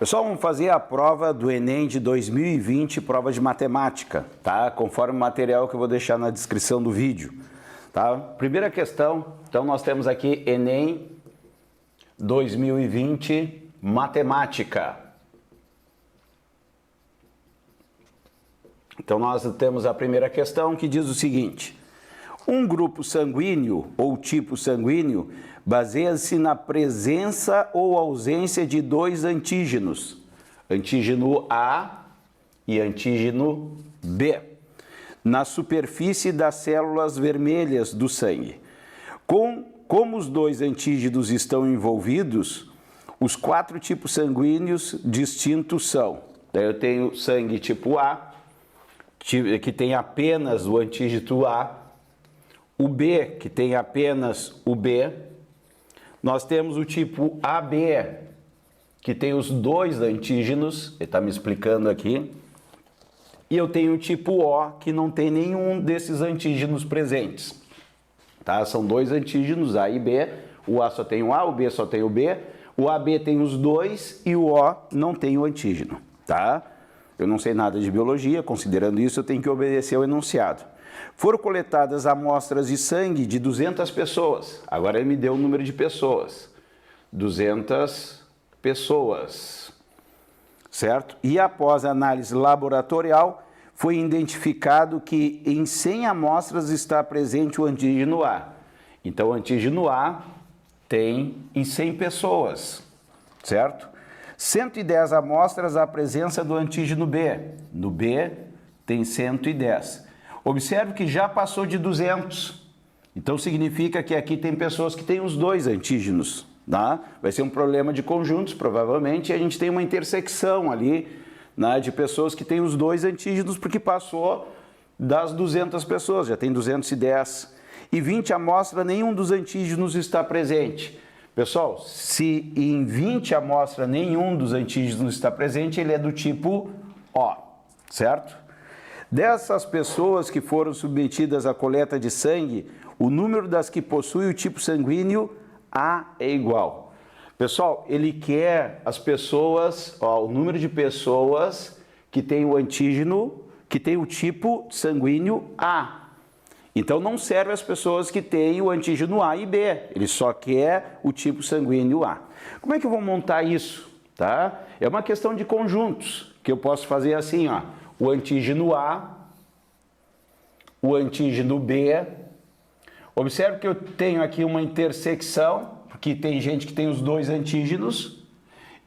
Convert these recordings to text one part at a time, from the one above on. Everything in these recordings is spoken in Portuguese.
Pessoal, vamos fazer a prova do Enem de 2020, prova de matemática, tá? Conforme o material que eu vou deixar na descrição do vídeo, tá? Primeira questão, então nós temos aqui Enem 2020, matemática. Então nós temos a primeira questão que diz o seguinte: um grupo sanguíneo ou tipo sanguíneo baseia-se na presença ou ausência de dois antígenos, antígeno A e antígeno B, na superfície das células vermelhas do sangue. Como os dois antígenos estão envolvidos, os quatro tipos sanguíneos distintos são: eu tenho sangue tipo A, que tem apenas o antígeno A, o B, que tem apenas o B, nós temos o tipo AB, que tem os dois antígenos, ele está me explicando aqui, e eu tenho o tipo O, que não tem nenhum desses antígenos presentes. Tá? São dois antígenos, A e B, o A só tem o A, o B só tem o B, o AB tem os dois e o O não tem o antígeno. Tá? Eu não sei nada de biologia, considerando isso eu tenho que obedecer ao enunciado. Foram coletadas amostras de sangue de 200 pessoas. Agora ele me deu o número de pessoas. 200 pessoas. Certo? E após a análise laboratorial, foi identificado que em 100 amostras está presente o antígeno A. Então o antígeno A tem em 100 pessoas. Certo? 110 amostras a presença do antígeno B. No B tem 110. Observe que já passou de 200, então significa que aqui tem pessoas que têm os dois antígenos, tá? Vai ser um problema de conjuntos, provavelmente, e a gente tem uma intersecção ali, né, de pessoas que têm os dois antígenos, porque passou das 200 pessoas, já tem 210. E 20 amostras, nenhum dos antígenos está presente. Pessoal, se em 20 amostras nenhum dos antígenos está presente, ele é do tipo O, certo? Dessas pessoas que foram submetidas à coleta de sangue, o número das que possuem o tipo sanguíneo A é igual. Pessoal, ele quer as pessoas, o número de pessoas que tem o antígeno, que tem o tipo sanguíneo A. Então não serve as pessoas que têm o antígeno A e B, ele só quer o tipo sanguíneo A. Como é que eu vou montar isso? Tá? É uma questão de conjuntos, que eu posso fazer assim, ó. O antígeno A, o antígeno B. Observe que eu tenho aqui uma intersecção, porque tem gente que tem os dois antígenos,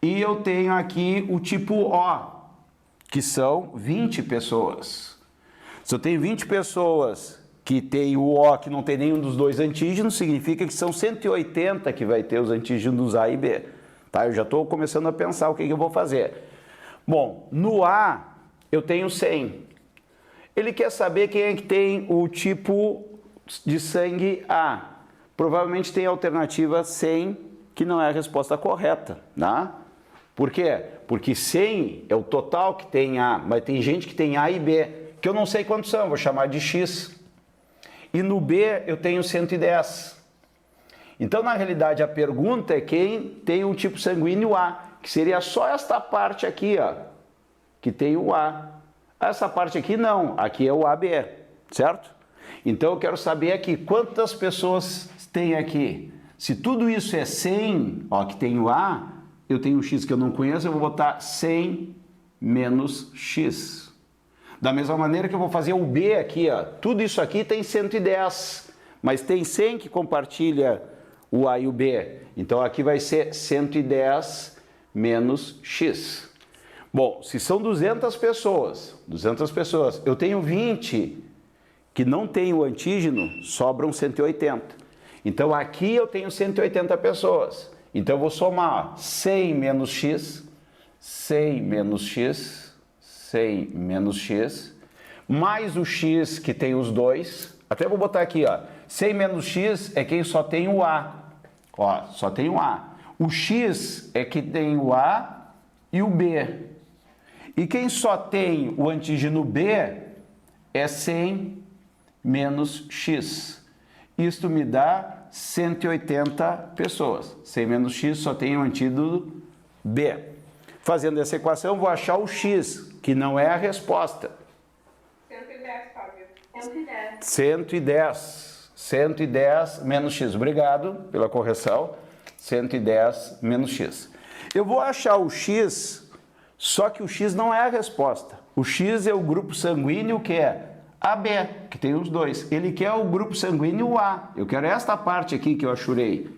e eu tenho aqui o tipo O, que são 20 pessoas. Se eu tenho 20 pessoas que tem o O que não tem nenhum dos dois antígenos, significa que são 180 que vai ter os antígenos A e B. Tá? Eu já estou começando a pensar o que eu vou fazer. Bom, no A eu tenho 100. Ele quer saber quem é que tem o tipo de sangue A. Provavelmente tem a alternativa 100, que não é a resposta correta, tá? Por quê? Porque 100 é o total que tem A, mas tem gente que tem A e B, que eu não sei quantos são, vou chamar de X. E no B eu tenho 110. Então, na realidade, a pergunta é quem tem o tipo sanguíneo A, que seria só esta parte aqui, ó, que tem o A. Essa parte aqui não, aqui é o AB, certo? Então eu quero saber aqui, quantas pessoas tem aqui? Se tudo isso é 100, ó, que tem o A, eu tenho o X que eu não conheço, eu vou botar 100 menos X. Da mesma maneira que eu vou fazer o B aqui, ó, tudo isso aqui tem 110, mas tem 100 que compartilha o A e o B. Então aqui vai ser 110 menos X. Bom, se são 200 pessoas, eu tenho 20 que não tem o antígeno, sobram 180. Então aqui eu tenho 180 pessoas. Então eu vou somar 100 menos X, 100 menos X, 100 menos X, mais o X que tem os dois. Até vou botar aqui, ó, 100 menos X é quem só tem o A. Ó, só tem o A. O X é que tem o A e o B. E quem só tem o antígeno B é 100 menos X. Isto me dá 180 pessoas. 100 menos X só tem o antídoto B. Fazendo essa equação, vou achar o x, que não é a resposta. 110, Fábio. 110. 110. 110 menos x. Obrigado pela correção. 110 menos x. Eu vou achar o x, só que o x não é a resposta. O x é o grupo sanguíneo que é AB, que tem os dois. Ele quer o grupo sanguíneo A. Eu quero esta parte aqui que eu achurei.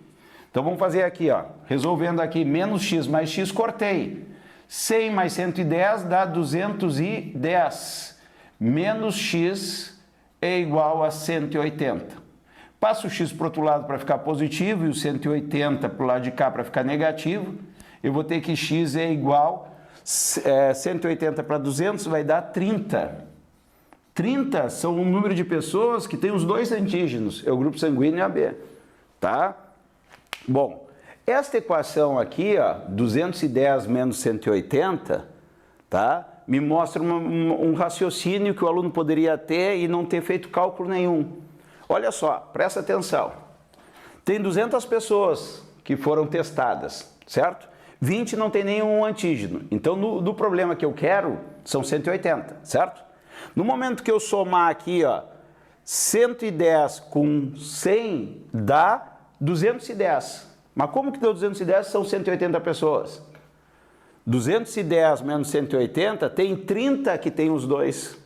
Então vamos fazer aqui, ó. Resolvendo aqui, menos x mais x, cortei. 100 mais 110 dá 210. Menos x é igual a 180. Passo o x para o outro lado para ficar positivo e o 180 para o lado de cá para ficar negativo. Eu vou ter que x é igual 180 para 200 vai dar 30. 30 são um número de pessoas que tem os dois antígenos, é o grupo sanguíneo AB, tá? Bom, esta equação aqui, ó, 210 menos 180, tá? Me mostra um raciocínio que o aluno poderia ter e não ter feito cálculo nenhum. Olha só, presta atenção. Tem 200 pessoas que foram testadas, certo? 20 não tem nenhum antígeno. Então, no problema que eu quero, são 180, certo? No momento que eu somar aqui, ó, 110 com 100 dá 210. Mas como que deu 210 se são 180 pessoas? 210 menos 180 tem 30 que tem os dois,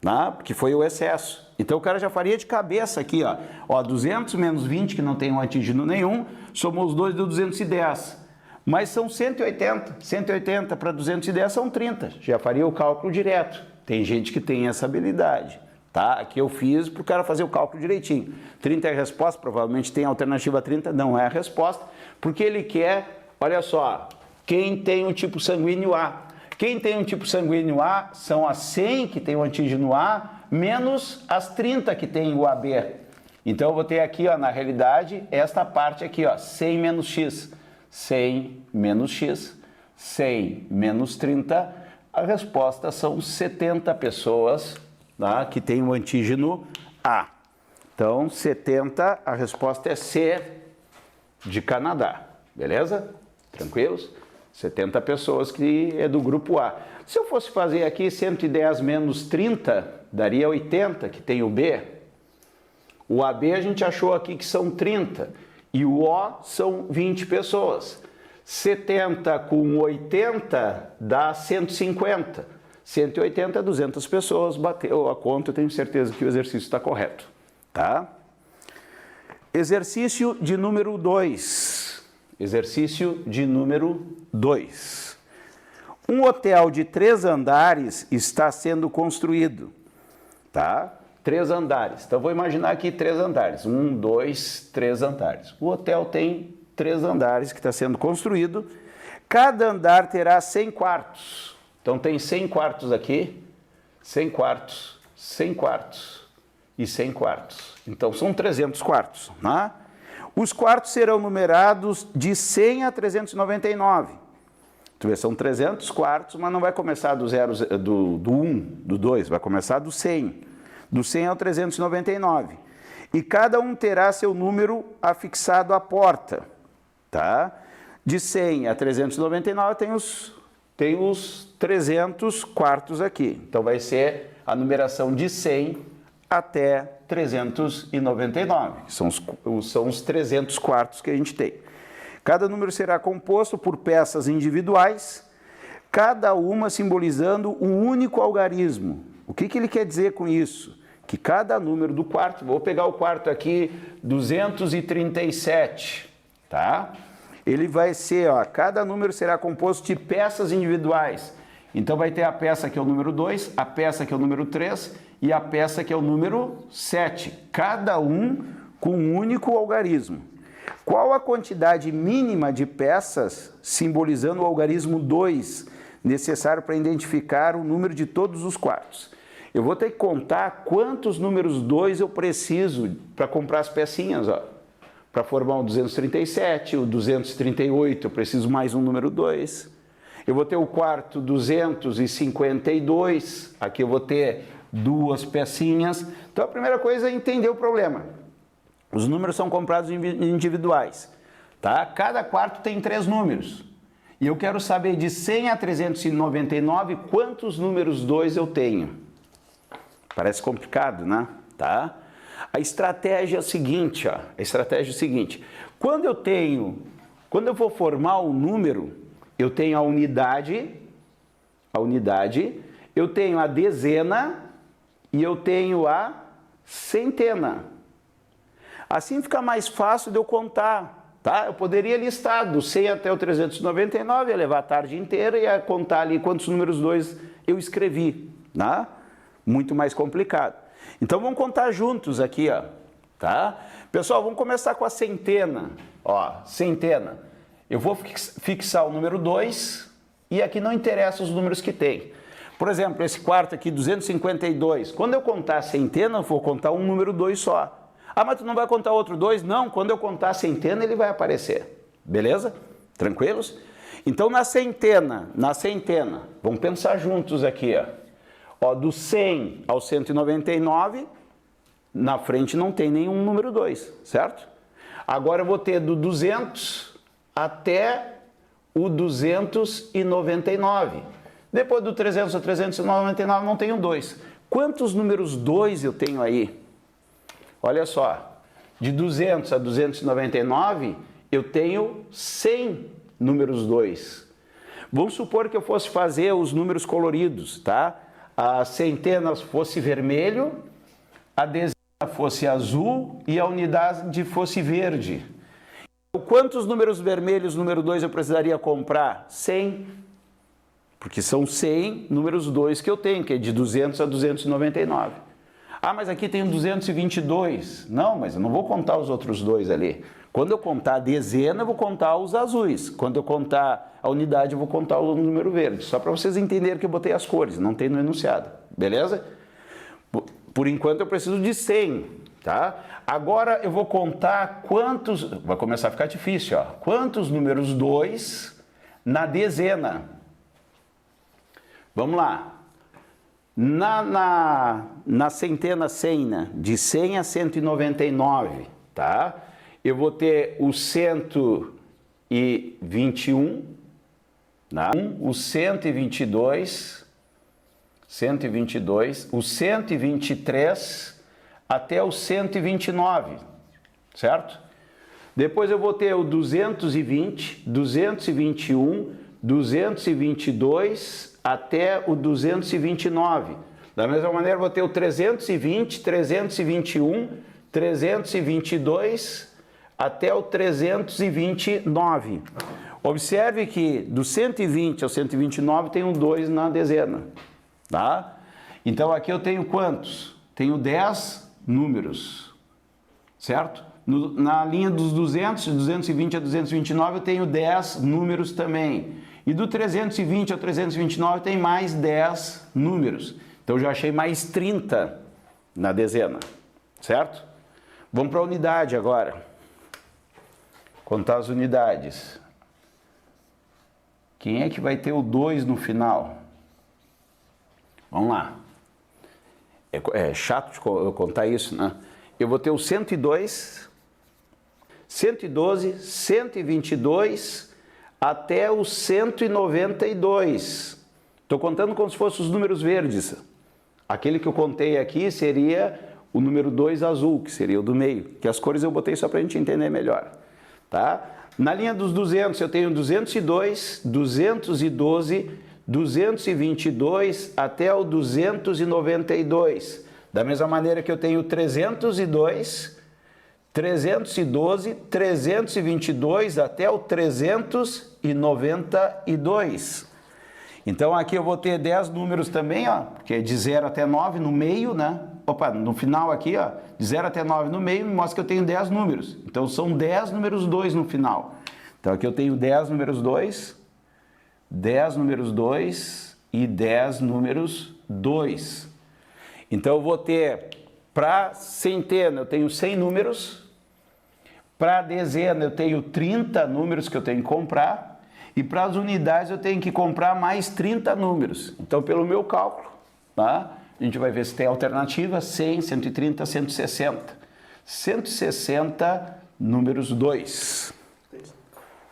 né? Porque foi o excesso. Então o cara já faria de cabeça aqui, ó, 200 menos 20 que não tem um antígeno nenhum, somou os dois deu 210. Mas são 180. 180 para 210 são 30. Já faria o cálculo direto. Tem gente que tem essa habilidade, tá? Aqui eu fiz para o cara fazer o cálculo direitinho. 30 é a resposta, provavelmente tem a alternativa 30, não é a resposta, porque ele quer, olha só, quem tem o tipo sanguíneo A. Quem tem um tipo sanguíneo A são as 100 que tem o antígeno A, menos as 30 que tem o AB. Então eu vou ter aqui, ó, na realidade, esta parte aqui, ó, 100 menos x. 100 menos x, 100 menos 30, a resposta são 70 pessoas, tá, que tem o antígeno A. Então, 70, a resposta é C de Canadá, beleza? Tranquilos? 70 pessoas que é do grupo A. Se eu fosse fazer aqui 110 menos 30, daria 80, que tem o B. O AB a gente achou aqui que são 30 e o O são 20 pessoas. 70 com 80 dá 150. 180, 200 pessoas, bateu a conta, eu tenho certeza que o exercício está correto, tá? Exercício de número 2. Exercício de número 2. Um hotel de 3 andares está sendo construído, tá? 3 andares. Então, vou imaginar aqui 3 andares. 1, 2, 3 andares. O hotel tem 3 andares que está sendo construído. Cada andar terá 100 quartos. Então, tem 100 quartos aqui, 100 quartos, 100 quartos e 100 quartos. Então, são 300 quartos, né? Os quartos serão numerados de 100 a 399. Tu vê, são 300 quartos, mas não vai começar do 1, do 2, vai começar do 100. Do 100 ao 399. E cada um terá seu número afixado à porta, tá? De 100 a 399 tem os 300 quartos aqui. Então vai ser a numeração de 100 até 399, que são os 300 quartos que a gente tem. Cada número será composto por peças individuais, cada uma simbolizando um único algarismo. O que ele quer dizer com isso? Que cada número do quarto, vou pegar o quarto aqui, 237, tá? Ele vai ser, ó, cada número será composto de peças individuais. Então vai ter a peça que é o número 2, a peça que é o número 3 e a peça que é o número 7. Cada um com um único algarismo. Qual a quantidade mínima de peças, simbolizando o algarismo 2, necessário para identificar o número de todos os quartos? Eu vou ter que contar quantos números 2 eu preciso para comprar as pecinhas, ó. Para formar o 237, o 238, eu preciso mais um número 2. Eu vou ter o quarto 252, aqui eu vou ter 2 pecinhas. Então a primeira coisa é entender o problema. Os números são comprados individuais, tá? Cada quarto tem 3 números. E eu quero saber de 100 a 399 quantos números 2 eu tenho. Parece complicado, né? Tá? A estratégia é a seguinte, ó. A estratégia é a seguinte. Quando eu vou formar um número, eu tenho a unidade, eu tenho a dezena e eu tenho a centena. Assim fica mais fácil de eu contar, tá? Eu poderia listar do 100 até o 399, ia levar a tarde inteira e ia contar ali quantos números 2 eu escrevi, tá? Muito mais complicado. Então vamos contar juntos aqui, ó, tá? Pessoal, vamos começar com a centena, ó, centena. Eu vou fixar o número 2 e aqui não interessa os números que tem. Por exemplo, esse quarto aqui, 252. Quando eu contar a centena, eu vou contar um número 2 só. Ah, mas tu não vai contar outro 2? Não, quando eu contar a centena, ele vai aparecer. Beleza? Tranquilos? Então, na centena, vamos pensar juntos aqui, ó. Ó, do 100 ao 199, na frente não tem nenhum número 2, certo? Agora eu vou ter do 200 até o 299. Depois do 300 ao 399 não tenho 2. Quantos números 2 eu tenho aí? Olha só, de 200 a 299 eu tenho 100 números 2. Vamos supor que eu fosse fazer os números coloridos, tá? A centena fosse vermelho, a dezena fosse azul e a unidade fosse verde. Quantos números vermelhos, número 2, eu precisaria comprar? 100. Porque são 100 números 2 que eu tenho, que é de 200 a 299. Ah, mas aqui tem um 222. Não, mas eu não vou contar os outros 2 ali. Quando eu contar a dezena, eu vou contar os azuis. Quando eu contar a unidade, eu vou contar o número verde. Só para vocês entenderem que eu botei as cores, não tem no enunciado. Beleza? Por enquanto eu preciso de 100, tá? Agora eu vou contar quantos... Vai começar a ficar difícil, ó. Quantos números 2 na dezena? Vamos lá. Na centena 100, né? De 100 a 199, tá? Eu vou ter o 121, tá? O 122, o 123 até o 129, certo? Depois eu vou ter o 220, 221, 222 até o 229. Da mesma maneira, eu vou ter o 320, 321, 322 até o 329. Observe que do 120 ao 129 tem um 2 na dezena, tá? Então aqui eu tenho quantos? Tenho 10 números, certo? Na linha dos 200, 220 a 229 eu tenho 10 números também. E do 320 ao 329 tem mais 10 números. Então já achei mais 30 na dezena, certo? Vamos para a unidade agora. Contar as unidades. Quem é que vai ter o 2 no final? Vamos lá. É chato eu contar isso, né? Eu vou ter o 102, 112, 122... até o 192. Estou contando como se fossem os números verdes. Aquele que eu contei aqui seria o número 2 azul, que seria o do meio. Que as cores eu botei só para a gente entender melhor. Tá? Na linha dos 200 eu tenho 202, 212, 222 até o 292. Da mesma maneira que eu tenho 302, 312, 322 até o 392. Então aqui eu vou ter 10 números também, ó, que é de 0 até 9 no meio, né? Opa, no final aqui, ó, de 0 até 9 no meio, me mostra que eu tenho 10 números. Então são 10 números 2 no final. Então aqui eu tenho 10 números 2, 10 números 2 e 10 números 2. Então eu vou ter, para centena eu tenho 100 números, para dezena eu tenho 30 números que eu tenho que comprar, e para as unidades eu tenho que comprar mais 30 números. Então, pelo meu cálculo, tá? A gente vai ver se tem alternativa: 100, 130, 160. 160 números 2.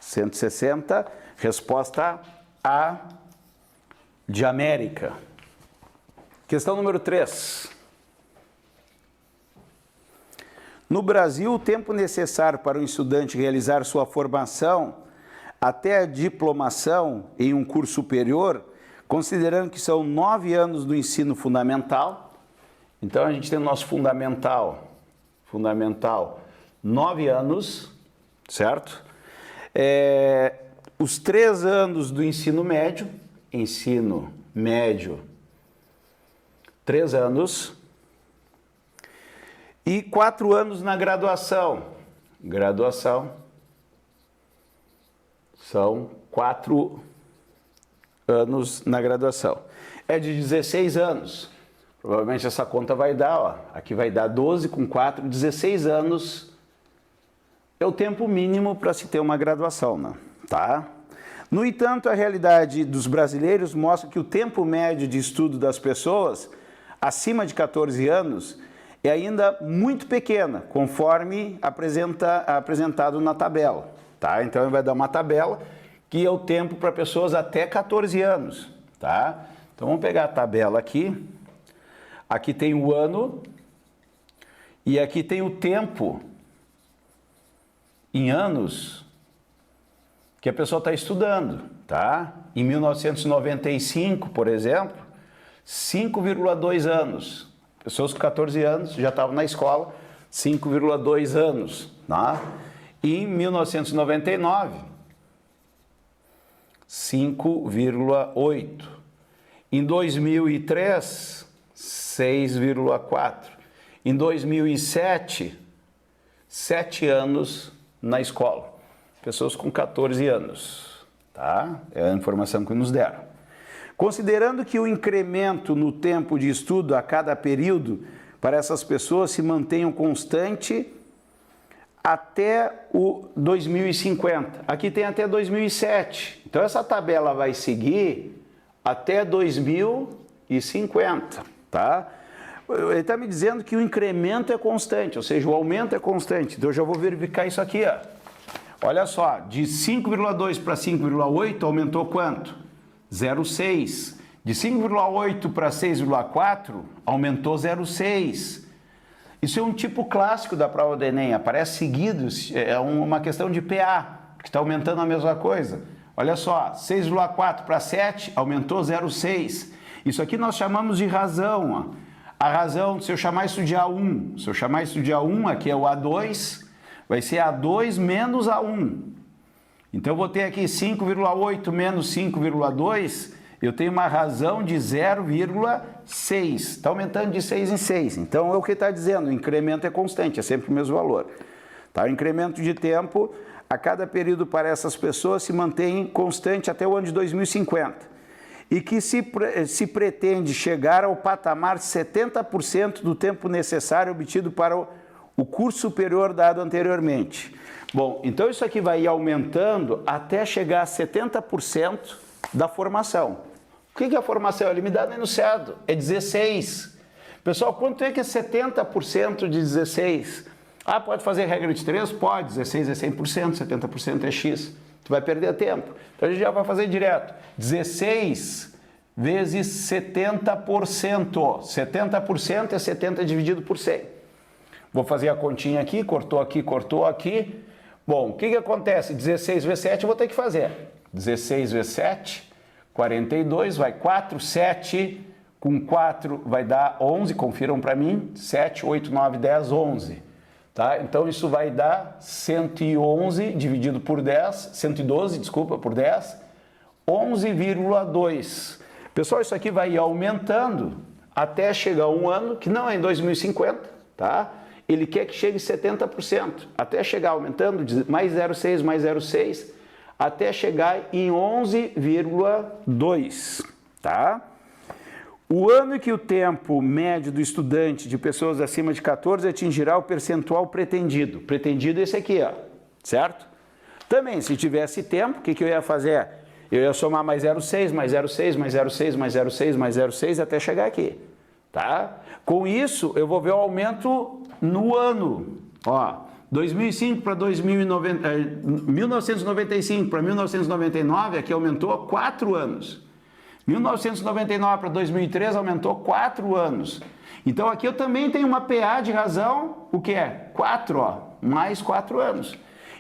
160 Resposta A de América. Questão número 3. No Brasil, o tempo necessário para um estudante realizar sua formação até a diplomação em um curso superior, considerando que são 9 anos do ensino fundamental. Então, a gente tem o nosso fundamental, 9 anos, certo? Os 3 anos do ensino médio, 3 anos, e 4 anos na graduação. São 4 anos na graduação. É de 16 anos. Provavelmente essa conta vai dar, ó, aqui vai dar 12 com 4, 16 anos é o tempo mínimo para se ter uma graduação, né? Tá? No entanto, a realidade dos brasileiros mostra que o tempo médio de estudo das pessoas acima de 14 anos é ainda muito pequena, conforme apresentado na tabela. Tá? Então, ele vai dar uma tabela que é o tempo para pessoas até 14 anos. Tá? Então, vamos pegar a tabela aqui. Aqui tem o ano e aqui tem o tempo em anos que a pessoa está estudando. Tá? Em 1995, por exemplo, 5,2 anos. Pessoas com 14 anos já estavam na escola, 5,2 anos. Tá? E em 1999, 5,8. Em 2003, 6,4. Em 2007, 7 anos na escola. Pessoas com 14 anos. Tá? É a informação que nos deram. Considerando que o incremento no tempo de estudo a cada período para essas pessoas se mantenha constante até o 2050. Aqui tem até 2007. Então, essa tabela vai seguir até 2050, tá? Ele está me dizendo que o incremento é constante, ou seja, o aumento é constante. Então, eu já vou verificar isso aqui, ó. Olha só, de 5,2 para 5,8 aumentou quanto? 0,6. De 5,8 para 6,4 aumentou 0,6. Isso é um tipo clássico da prova do Enem, aparece seguido, é uma questão de PA, que está aumentando a mesma coisa. Olha só, 6,4 para 7 aumentou 0,6. Isso aqui nós chamamos de razão. Ó. A razão, se eu chamar isso de A1, se eu chamar isso de A1, aqui é o A2, vai ser A2 menos A1. Então, eu vou ter aqui 5,8 menos 5,2, eu tenho uma razão de 0,6. Está aumentando de 6 em 6. Então, é o que está dizendo, o incremento é constante, é sempre o mesmo valor. Tá? O incremento de tempo a cada período para essas pessoas se mantém constante até o ano de 2050. E que se pretende chegar ao patamar de 70% do tempo necessário obtido para o curso superior dado anteriormente. Bom, então isso aqui vai ir aumentando até chegar a 70% da formação. O que é a formação? É limitado no enunciado, é 16. Pessoal, quanto é que é 70% de 16? Ah, pode fazer regra de 3? Pode, 16 é 100%, 70% é X. Tu vai perder tempo. Então a gente já vai fazer direto. 16 vezes 70%. 70% é 70 dividido por 100. Vou fazer a continha aqui, cortou aqui, cortou aqui. Bom, o que acontece? 16 vezes 7 eu vou ter que fazer. 16 vezes 7, 42, vai 4, 7, com 4 vai dar 11, confiram para mim. 7, 8, 9, 10, 11. Tá? Então, isso vai dar 111 dividido por 10, 112, desculpa, por 10, 11,2. Pessoal, isso aqui vai ir aumentando até chegar um ano, que não é em 2050, tá? Ele quer que chegue 70%, até chegar aumentando, mais 0,6, mais 0,6, até chegar em 11,2, tá? O ano que o tempo médio do estudante de pessoas acima de 14 atingirá o percentual pretendido. Pretendido é esse aqui, ó, certo? Também, se tivesse tempo, o que eu ia fazer? Eu ia somar mais 0,6, mais 0,6, mais 0,6, mais 0,6, mais 0,6 até chegar aqui, tá? Com isso, eu vou ver o aumento no ano. Ó, 2005 para 1995 para 1999, aqui aumentou 4 anos. 1999 para 2003 aumentou 4 anos. Então aqui eu também tenho uma PA de razão, o que é? 4, ó, mais 4 anos.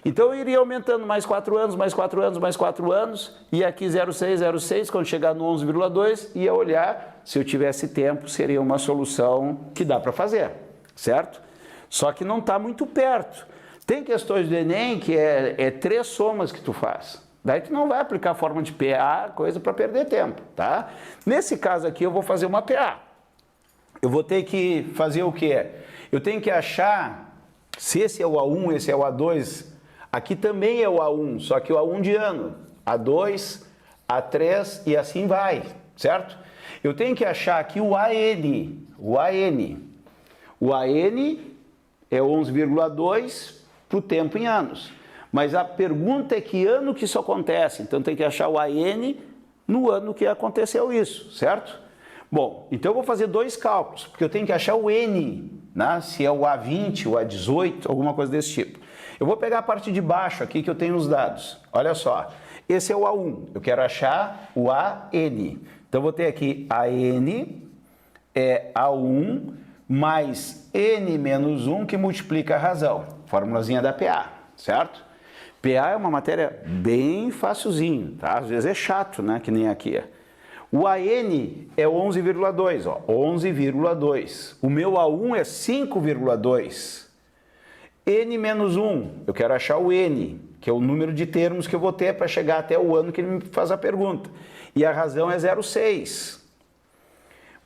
Então eu iria aumentando mais 4 anos, mais 4 anos, mais 4 anos, e aqui 0,6, 0,6, quando chegar no 11,2, ia olhar, se eu tivesse tempo, seria uma solução que dá para fazer, certo? Só que não está muito perto. Tem questões do Enem que é 3 somas que tu faz. Daí tu não vai aplicar a forma de PA, coisa para perder tempo, tá? Nesse caso aqui eu vou fazer uma PA. Eu vou ter que fazer o quê? Eu tenho que achar se esse é o A1, esse é o A2. Aqui também é o A1, só que o A1 de ano. A2, A3 e assim vai, certo? Eu tenho que achar aqui o AN. O AN. O AN é 11,2 para o tempo em anos. Mas a pergunta é que ano que isso acontece. Então tem que achar o AN no ano que aconteceu isso, certo? Bom, então eu vou fazer 2 cálculos, porque eu tenho que achar o N, né? Se é o A20, o A18, alguma coisa desse tipo. Eu vou pegar a parte de baixo aqui que eu tenho os dados. Olha só, esse é o A1, eu quero achar o AN. Então eu vou ter aqui AN é A1 mais N menos 1 que multiplica a razão. Formulazinha da PA, certo? PA é uma matéria bem facilzinho, tá? Às vezes é chato, né? Que nem aqui. O AN é 11,2, ó, 11,2. O meu A1 é 5,2. N menos 1, eu quero achar o N, que é o número de termos que eu vou ter para chegar até o ano que ele me faz a pergunta. E a razão é 0,6.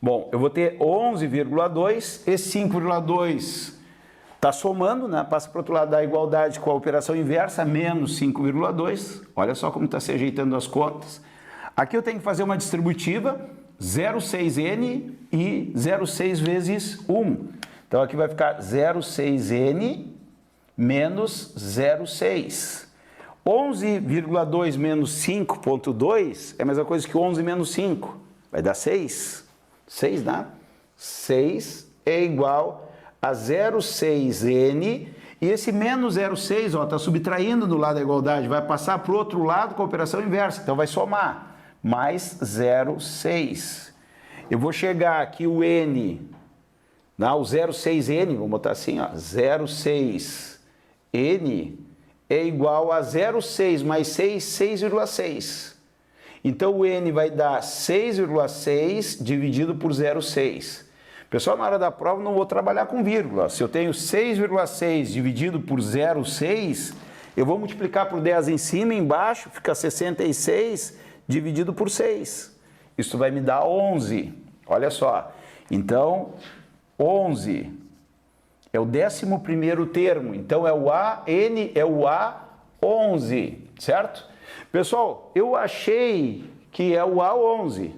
Bom, eu vou ter 11,2, esse 5,2 está somando, né? Passa para o outro lado da igualdade com a operação inversa, menos 5,2. Olha só como está se ajeitando as contas. Aqui eu tenho que fazer uma distributiva, 0,6n e 0,6 vezes 1. Então aqui vai ficar 0,6n menos 0,6. 11,2 menos 5,2 é a mesma coisa que 11 menos 5. Vai dar 6. 6, né? 6 é igual a 0,6n. E esse menos 0,6, ó, está subtraindo do lado da igualdade. Vai passar para o outro lado com a operação inversa. Então vai somar. Mais 0,6. Eu vou chegar aqui o n, o 0,6n, vamos botar assim, ó, 0,6n é igual a 0,6 mais 6, 6,6. Então o n vai dar 6,6 dividido por 0,6. Pessoal, na hora da prova não vou trabalhar com vírgula. Se eu tenho 6,6 dividido por 0,6, eu vou multiplicar por 10 em cima e embaixo, fica 66 dividido por 6. Isso vai me dar 11. Olha só. Então, 11 é o 11º termo. Então, é o AN, é o A11, certo? Pessoal, eu achei que é o A11,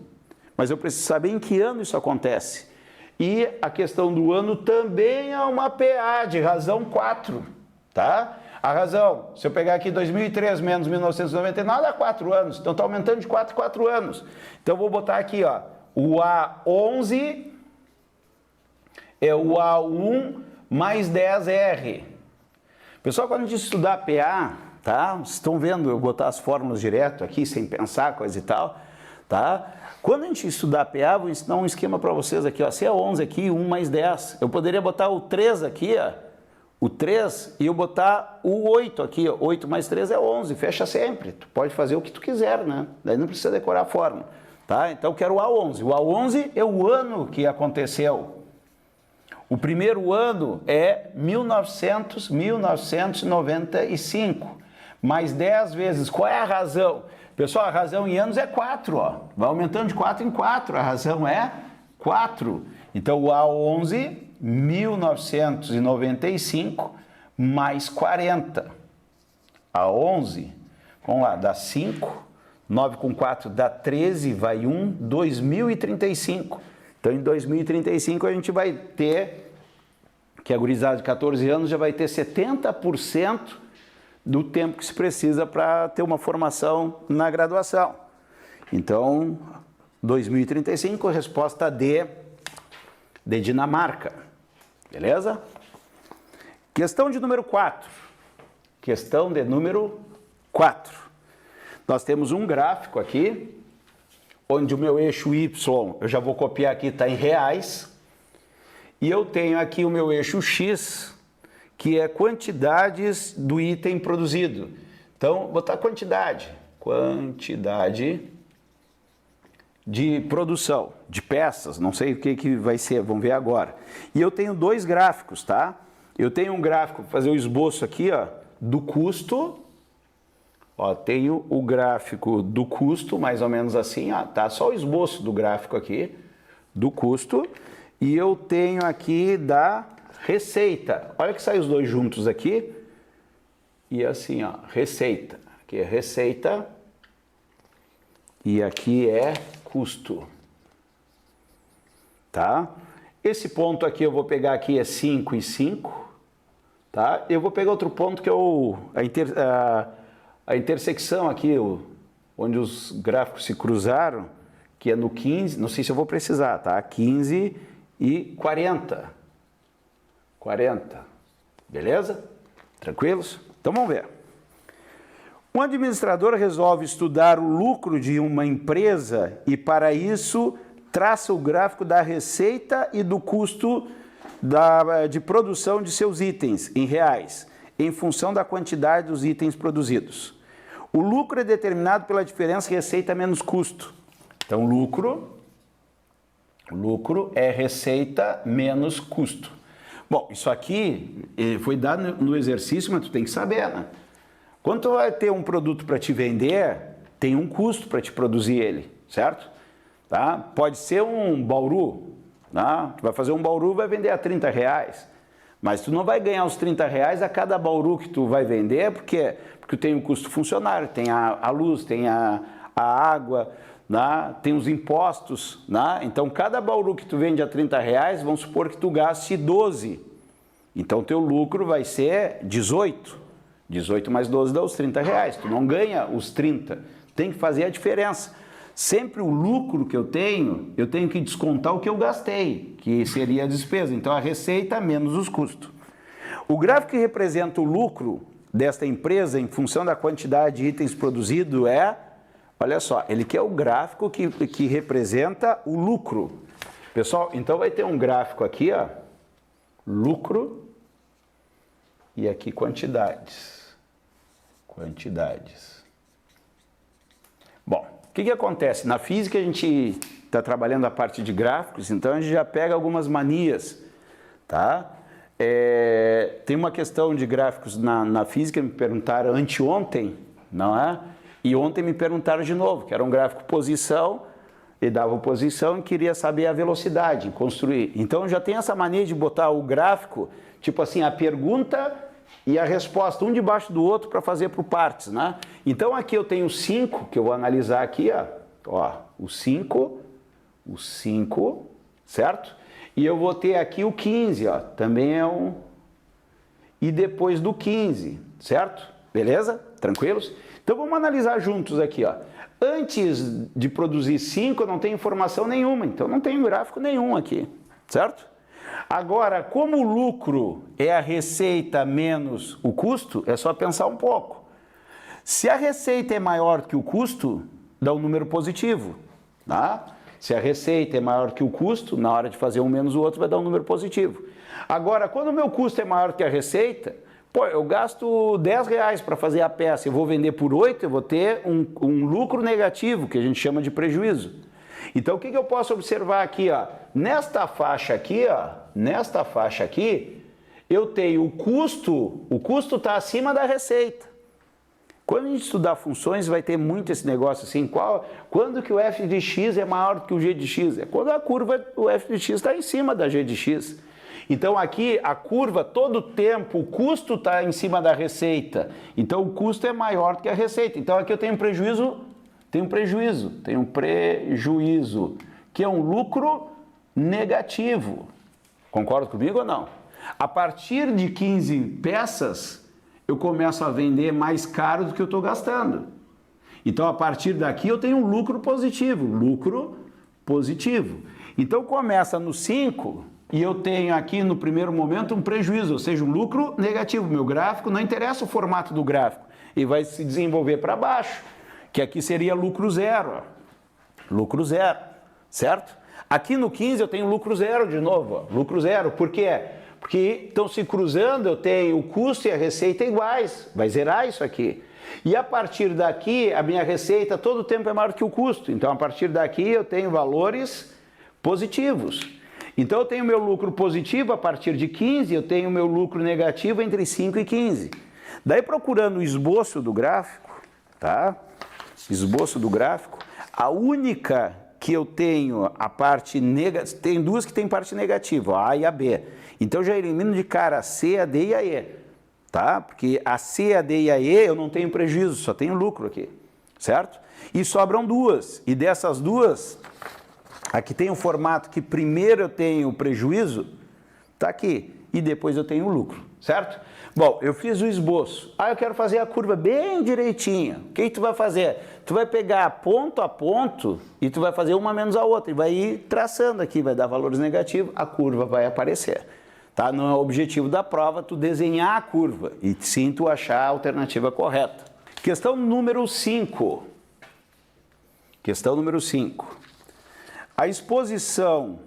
mas eu preciso saber em que ano isso acontece. E a questão do ano também é uma PA de razão 4, tá? A razão, se eu pegar aqui 2003 menos 1999, dá 4 anos. Então está aumentando de 4 em 4 anos. Então eu vou botar aqui, ó, o A11 é o A1 mais 10R. Pessoal, quando a gente estudar PA, tá? Vocês estão vendo eu botar as fórmulas direto aqui, sem pensar, coisa e tal, tá? Quando a gente estudar PA, vou ensinar um esquema para vocês aqui, ó. Se é 11 aqui, 1 mais 10. Eu poderia botar o 3 aqui, ó. O 3 e eu botar o 8 aqui, ó. 8 mais 3 é 11, fecha sempre. Tu pode fazer o que tu quiser, né? Daí não precisa decorar a fórmula, tá? Então eu quero o A11. O A11 é o ano que aconteceu. O primeiro ano é 1995, mais 10 vezes. Qual é a razão? Pessoal, a razão em anos é 4, ó. Vai aumentando de 4 em 4, a razão é 4. Então o A11, 1995 mais 40. A11, vamos lá, dá 5, 9 com 4 dá 13, vai 1, 2035. Então em 2035 a gente vai ter, que a gurizada de 14 anos já vai ter 70% do tempo que se precisa para ter uma formação na graduação. Então, 2035, resposta D de Dinamarca. Beleza? Questão de número 4. Questão de número 4. Nós temos um gráfico aqui, onde o meu eixo Y, eu já vou copiar aqui, está em reais. E eu tenho aqui o meu eixo X, que é quantidades do item produzido. Então, vou botar quantidade de produção, de peças, não sei o que vai ser, vamos ver agora. E eu tenho dois gráficos, tá? Eu tenho um gráfico, vou fazer o esboço aqui, ó, do custo. Ó, tenho o gráfico do custo, mais ou menos assim, ó, tá? Só o esboço do gráfico aqui, do custo. E eu tenho aqui da receita. Olha que sai os dois juntos aqui. E assim, ó, receita. Aqui é receita. E aqui é custo. Tá? Esse ponto aqui eu vou pegar aqui é 5 e 5. Tá? Eu vou pegar outro ponto que é a intersecção aqui, onde os gráficos se cruzaram, que é no 15, não sei se eu vou precisar, tá? 15 e 40. 40. Beleza? Tranquilos? Então vamos ver. Um administrador resolve estudar o lucro de uma empresa e, para isso, traça o gráfico da receita e do custo de produção de seus itens em reais, em função da quantidade dos itens produzidos. O lucro é determinado pela diferença receita menos custo. Então, lucro é receita menos custo. Bom, isso aqui foi dado no exercício, mas tu tem que saber, né? Quando tu vai ter um produto para te vender, tem um custo para te produzir ele, certo? Tá? Pode ser um bauru, tá? Tu vai fazer um bauru e vai vender a R$30, mas tu não vai ganhar os R$30 a cada bauru que tu vai vender, porque tem o custo funcionário, tem a luz, tem a água, né? Tem os impostos, né? Então cada bauru que tu vende a R$30, vamos supor que tu gaste 12, então teu lucro vai ser 18. 18 mais 12 dá os R$30, tu não ganha os 30, tem que fazer a diferença. Sempre o lucro que eu tenho que descontar o que eu gastei, que seria a despesa, então a receita menos os custos. O gráfico que representa o lucro desta empresa em função da quantidade de itens produzidos olha só, ele quer o gráfico que representa o lucro. Pessoal, então vai ter um gráfico aqui, ó, lucro, e aqui quantidades. Bom, o que acontece? Na física a gente está trabalhando a parte de gráficos, então a gente já pega algumas manias, tá? Tem uma questão de gráficos na física, me perguntaram anteontem, não é? E ontem me perguntaram de novo, que era um gráfico posição, e dava posição e queria saber a velocidade, construir. Então já tem essa mania de botar o gráfico, tipo assim, a pergunta e a resposta, um debaixo do outro para fazer por partes, né? Então aqui eu tenho 5, que eu vou analisar aqui, ó, o 5, certo? E eu vou ter aqui o 15, ó, também é um... E depois do 15, certo? Beleza? Tranquilos? Então vamos analisar juntos aqui, ó. Antes de produzir 5, eu não tenho informação nenhuma, então não tenho gráfico nenhum aqui, certo? Agora, como o lucro é a receita menos o custo, é só pensar um pouco. Se a receita é maior que o custo, dá um número positivo, tá? Se a receita é maior que o custo, na hora de fazer um menos o outro, vai dar um número positivo. Agora, quando o meu custo é maior que a receita, pô, eu gasto R$10 para fazer a peça, eu vou vender por 8, eu vou ter um lucro negativo, que a gente chama de prejuízo. Então, o que eu posso observar aqui, ó? Nesta faixa aqui, eu tenho o custo está acima da receita. Quando a gente estudar funções, vai ter muito esse negócio assim, quando que o f de x é maior que o g de x? É quando a curva, o f de x está em cima da g de x. Então aqui a curva, todo tempo, o custo está em cima da receita. Então o custo é maior que a receita. Então aqui eu tenho prejuízo, que é um lucro negativo. Concorda comigo ou não? A partir de 15 peças, eu começo a vender mais caro do que eu estou gastando. Então, a partir daqui, eu tenho um lucro positivo. Então, começa no 5, e eu tenho aqui no primeiro momento um prejuízo, ou seja, um lucro negativo. Meu gráfico, não interessa o formato do gráfico, ele vai se desenvolver para baixo, que aqui seria lucro zero, ó. Lucro zero, certo? Aqui no 15 eu tenho lucro zero de novo, ó. Lucro zero, por quê? Porque estão se cruzando, eu tenho o custo e a receita iguais, vai zerar isso aqui. E a partir daqui, a minha receita todo o tempo é maior que o custo, então a partir daqui eu tenho valores positivos. Então eu tenho meu lucro positivo a partir de 15, eu tenho meu lucro negativo entre 5 e 15. Daí procurando o esboço do gráfico, tá? Esboço do gráfico, a única que eu tenho a parte negativa, tem duas que tem parte negativa, a e a B. Então eu já elimino de cara a C, a D e a E, tá? Porque a C, a D e a E eu não tenho prejuízo, só tenho lucro aqui, certo? E sobram duas, e dessas duas, aqui tem um formato que primeiro eu tenho o prejuízo, tá aqui, e depois eu tenho o lucro, certo? Bom, eu fiz o esboço, eu quero fazer a curva bem direitinha. O que tu vai fazer? Tu vai pegar ponto a ponto e tu vai fazer uma menos a outra, e vai ir traçando aqui, vai dar valores negativos, a curva vai aparecer. Tá? Não é o objetivo da prova tu desenhar a curva, e sim tu achar a alternativa correta. Questão número 5. Questão número 5. A exposição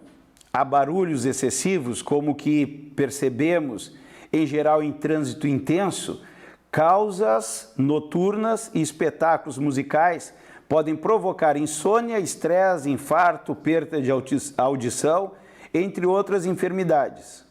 a barulhos excessivos, como que percebemos em geral em trânsito intenso, causas noturnas e espetáculos musicais podem provocar insônia, estresse, infarto, perda de audição, entre outras enfermidades.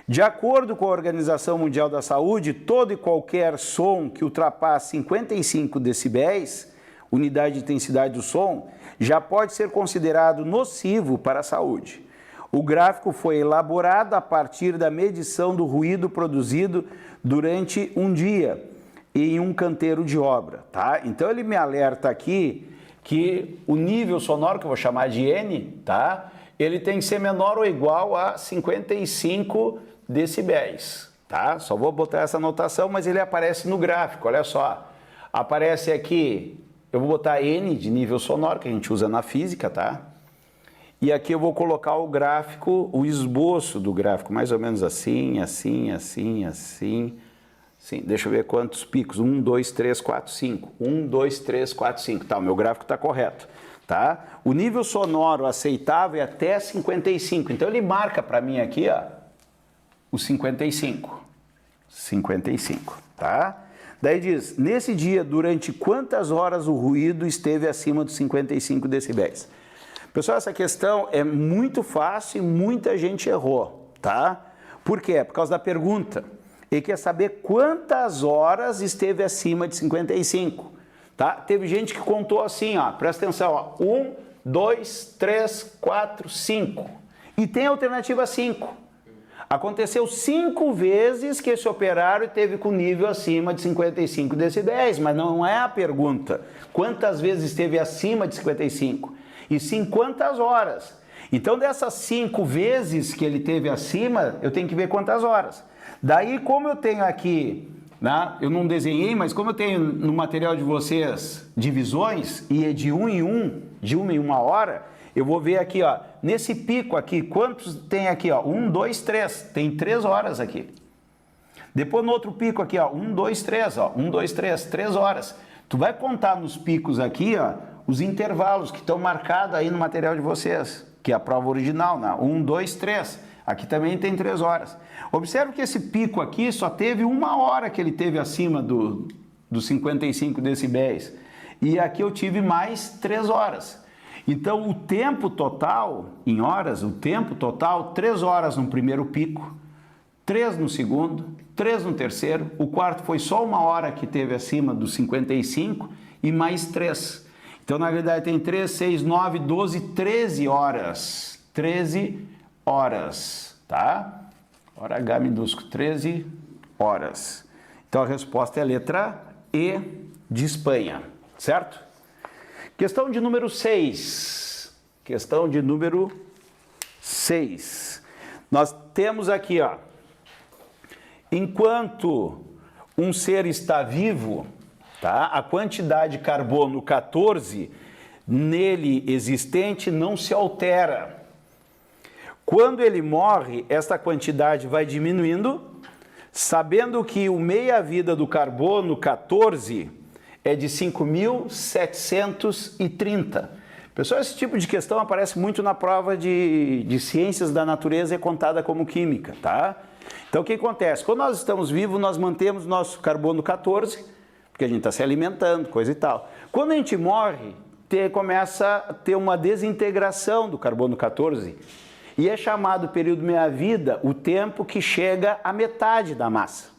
De acordo com a Organização Mundial da Saúde, todo e qualquer som que ultrapasse 55 decibéis, unidade de intensidade do som, já pode ser considerado nocivo para a saúde. O gráfico foi elaborado a partir da medição do ruído produzido durante um dia em um canteiro de obra, tá? Então ele me alerta aqui que o nível sonoro, que eu vou chamar de N, tá? Ele tem que ser menor ou igual a 55 decibéis, tá? Só vou botar essa anotação, mas ele aparece no gráfico, olha só. Aparece aqui, eu vou botar N de nível sonoro, que a gente usa na física, tá? E aqui eu vou colocar o gráfico, o esboço do gráfico, mais ou menos assim, assim, assim, assim. Sim, deixa eu ver quantos picos. 1, 2, 3, 4, 5. 1, 2, 3, 4, 5. Tá, o meu gráfico está correto. Tá? O nível sonoro aceitável é até 55. Então ele marca para mim aqui, ó, o 55. 55, tá? Daí diz, nesse dia, durante quantas horas o ruído esteve acima dos 55 decibéis? Pessoal, essa questão é muito fácil e muita gente errou, tá? Por quê? Por causa da pergunta. Ele quer saber quantas horas esteve acima de 55, tá? Teve gente que contou assim, ó, presta atenção, ó, 1, 2, 3, 4, 5. E tem a alternativa 5. Aconteceu 5 vezes que esse operário teve com nível acima de 55 decibéis, mas não é a pergunta. Quantas vezes esteve acima de 55? E sim quantas horas. Então dessas 5 vezes que ele teve acima, eu tenho que ver quantas horas. Daí, como eu tenho aqui, né, eu não desenhei, mas como eu tenho no material de vocês divisões, e é de 1 em 1, de 1 em 1 hora, eu vou ver aqui, ó, nesse pico aqui, quantos tem aqui, ó? 1, 2, 3, tem 3 horas aqui. Depois no outro pico aqui, ó, 1, 2, 3, ó, 1, 2, 3, 3 horas. Tu vai contar nos picos aqui, ó, os intervalos que estão marcados aí no material de vocês, que é a prova original, né? 1, 2, 3. Aqui também tem 3 horas. Observe que esse pico aqui só teve 1 hora que ele teve acima dos 55 decibéis. E aqui eu tive mais 3 horas. Então o tempo total, em horas, o tempo total, 3 horas no primeiro pico, 3 no segundo, 3 no terceiro, o quarto foi só 1 hora que teve acima dos 55 e mais 3. Então, na realidade, tem 3, 6, 9, 12, 13 horas. 13 horas, tá? Hora H minúsculo, 13 horas. Então, a resposta é a letra E de Espanha, certo? Questão de número 6. Questão de número 6. Nós temos aqui, ó. Enquanto um ser está vivo, tá? A quantidade de carbono 14 nele existente não se altera. Quando ele morre, esta quantidade vai diminuindo, sabendo que o meia-vida do carbono 14 é de 5.730. Pessoal, esse tipo de questão aparece muito na prova de ciências da natureza e é contada como química, tá? Então, o que acontece? Quando nós estamos vivos, nós mantemos nosso carbono 14, porque a gente está se alimentando, coisa e tal. Quando a gente morre, começa a ter uma desintegração do carbono 14 e é chamado período meia-vida o tempo que chega à metade da massa.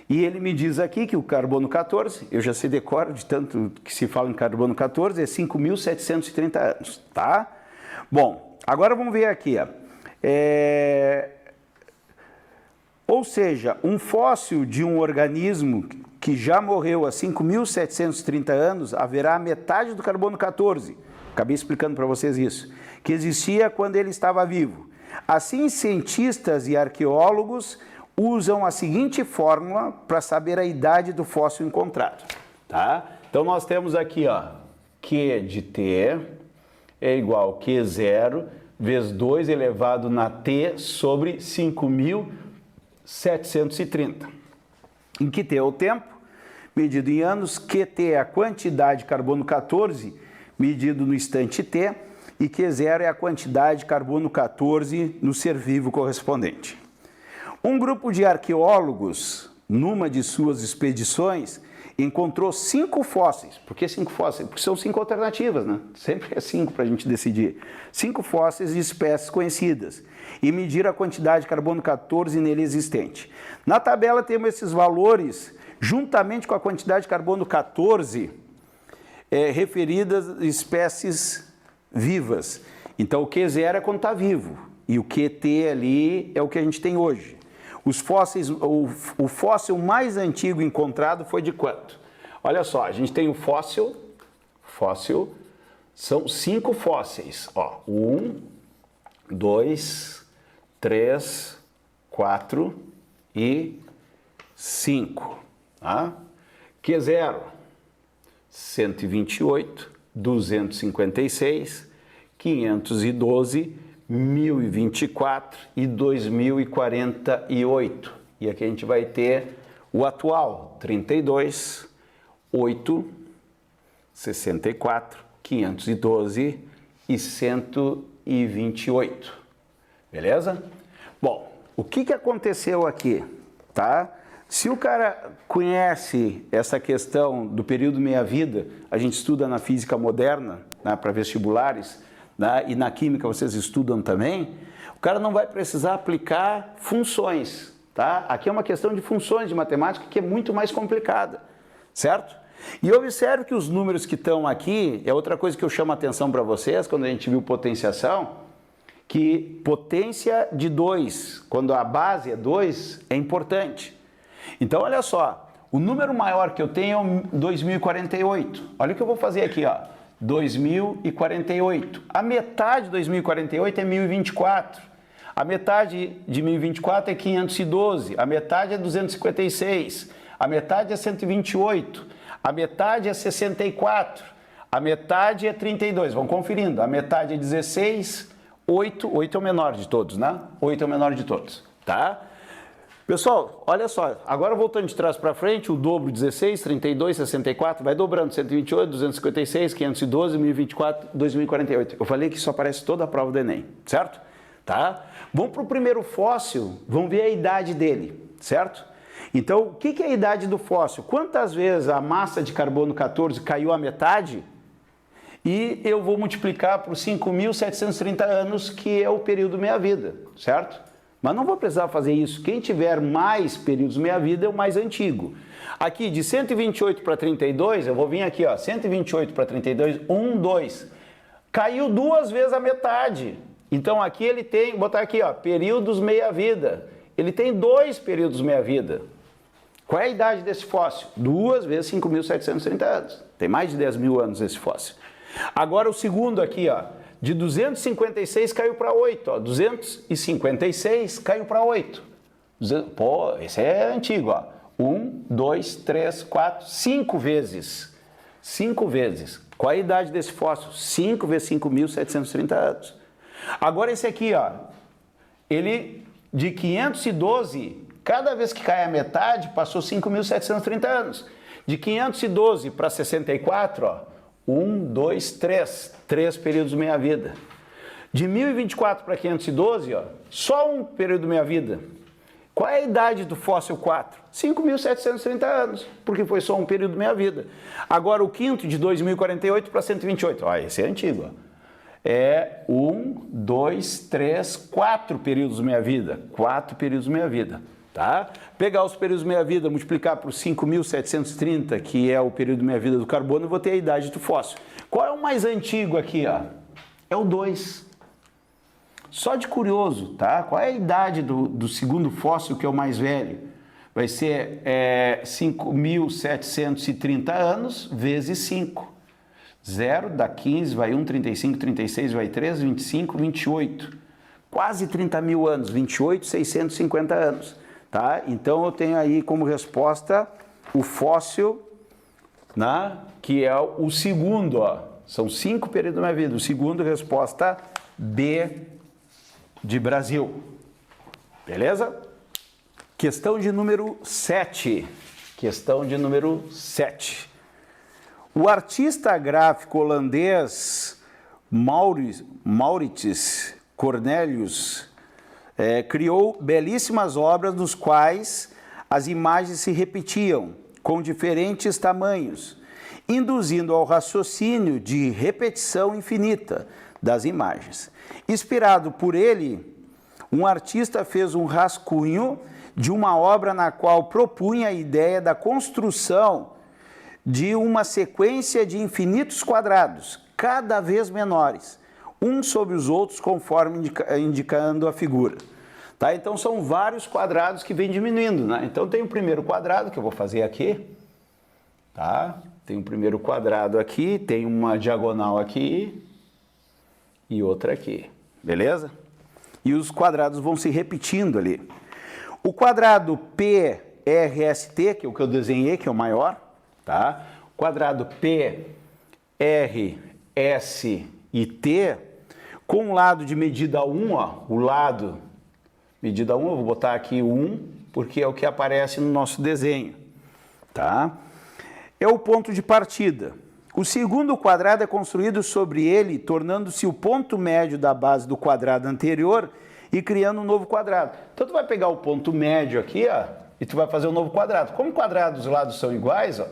E ele me diz aqui que o carbono 14, eu já sei decoro de tanto que se fala em carbono 14, é 5.730 anos, tá? Bom, agora vamos ver aqui, ó. Ou seja, um fóssil de um organismo que já morreu há 5.730 anos, haverá metade do carbono 14, acabei explicando para vocês isso, que existia quando ele estava vivo. Assim, cientistas e arqueólogos usam a seguinte fórmula para saber a idade do fóssil encontrado, tá? Então, nós temos aqui, ó, Q de T é igual a Q0 vezes 2 elevado na T sobre 5.730. Em que T é o tempo, medido em anos, QT é a quantidade de carbono 14, medido no instante T, e Q0 é a quantidade de carbono 14 no ser vivo correspondente. Um grupo de arqueólogos, numa de suas expedições, encontrou 5 fósseis. Por que 5 fósseis? Porque são 5 alternativas, né? Sempre é 5 para a gente decidir. 5 fósseis de espécies conhecidas e mediram a quantidade de carbono 14 nele existente. Na tabela temos esses valores, juntamente com a quantidade de carbono 14 referidas a espécies vivas. Então, o Q0 é quando está vivo e o QT ali é o que a gente tem hoje. Os fósseis, o fóssil mais antigo encontrado foi de quanto? Olha só, a gente tem o fóssil, são 5 fósseis, ó, 1, 2, 3, 4 e 5, tá? Q0, 128, 256, 512, 1024 e 2048. E aqui a gente vai ter o atual, 32, 8, 64, 512 e 128. Beleza? Bom, o que aconteceu aqui, tá? Se o cara conhece essa questão do período meia-vida, a gente estuda na física moderna, né, para vestibulares, né, e na química vocês estudam também, o cara não vai precisar aplicar funções, tá? Aqui é uma questão de funções de matemática que é muito mais complicada, certo? E observe que os números que estão aqui, é outra coisa que eu chamo a atenção para vocês, quando a gente viu potenciação, que potência de 2, quando a base é 2, é importante. Então, olha só, o número maior que eu tenho é 2048. Olha o que eu vou fazer aqui, ó. 2048. A metade de 2048 é 1024. A metade de 1024 é 512. A metade é 256. A metade é 128. A metade é 64. A metade é 32. Vamos conferindo. A metade é 16. 8 é o menor de todos, né? 8 é o menor de todos, tá? Pessoal, olha só, agora voltando de trás para frente, o dobro 16, 32, 64, vai dobrando 128, 256, 512, 1024, 2048. Eu falei que isso aparece toda a prova do Enem, certo? Tá? Vamos para o primeiro fóssil, vamos ver a idade dele, certo? Então, o que é a idade do fóssil? Quantas vezes a massa de carbono 14 caiu à metade? E eu vou multiplicar por 5.730 anos, que é o período meia-vida, certo? Mas não vou precisar fazer isso. Quem tiver mais períodos meia-vida é o mais antigo. Aqui, de 128 para 32, eu vou vir aqui, ó, 128 para 32, 1, 2. Caiu 2 vezes a metade. Então, aqui ele tem, vou botar aqui, ó, períodos meia-vida. Ele tem 2 períodos meia-vida. Qual é a idade desse fóssil? 2 vezes 5.730 anos. Tem mais de 10 mil anos esse fóssil. Agora, o segundo aqui, ó. De 256 caiu para 8, ó. 256 caiu para 8. Pô, esse é antigo, ó. 1, 2, 3, 4, 5 vezes. 5 vezes. Qual a idade desse fóssil? 5 vezes 5.730 anos. Agora esse aqui, ó. ele, de 512, cada vez que cai a metade, passou 5.730 anos. De 512 para 64, ó, 1, 2, 3. 3 períodos meia-vida. De 1024 para 512, ó, só um período meia-vida. Qual é a idade do fóssil 4? 5.730 anos, porque foi só um período meia-vida. Agora o quinto, de 2048 para 128. Ó, esse é antigo. Ó. É 1, 2, 3, 4 períodos meia-vida. 4 períodos meia-vida. Tá? Pegar os períodos meia-vida, multiplicar por 5.730, que é o período meia-vida do carbono, eu vou ter a idade do fóssil. Qual é o mais antigo aqui? Ó? É o 2. Só de curioso, tá? Qual é a idade do segundo fóssil, que é o mais velho? Vai ser 5.730 anos vezes 5. 0 dá 15, vai 1, 35, 36, vai 3, 25, 28. Quase 30 mil anos, 28, 650 anos. Tá? Então eu tenho aí como resposta o fóssil, né, que é o segundo, ó. São 5 períodos da minha vida. O segundo, resposta B de Brasil. Beleza? Questão de número 7. Questão de número 7. O artista gráfico holandês Maurits Cornelius criou belíssimas obras nos quais as imagens se repetiam com diferentes tamanhos, induzindo ao raciocínio de repetição infinita das imagens. Inspirado por ele, um artista fez um rascunho de uma obra na qual propunha a ideia da construção de uma sequência de infinitos quadrados, cada vez menores, uns sobre os outros, conforme indicando a figura. Tá? Então, são vários quadrados que vêm diminuindo. Né? Então, tem o primeiro quadrado, que eu vou fazer aqui. Tá? Tem o primeiro quadrado aqui, tem uma diagonal aqui e outra aqui. Beleza? E os quadrados vão se repetindo ali. O quadrado PRST, que é o que eu desenhei, que é o maior, tá? O quadrado PRS e T, com o lado de medida 1, ó, o lado medida 1, eu vou botar aqui 1, porque é o que aparece no nosso desenho, tá? É o ponto de partida. O segundo quadrado é construído sobre ele, tornando-se o ponto médio da base do quadrado anterior e criando um novo quadrado. Então, tu vai pegar o ponto médio aqui, ó, e tu vai fazer um novo quadrado. Como quadrados dos lados são iguais, ó,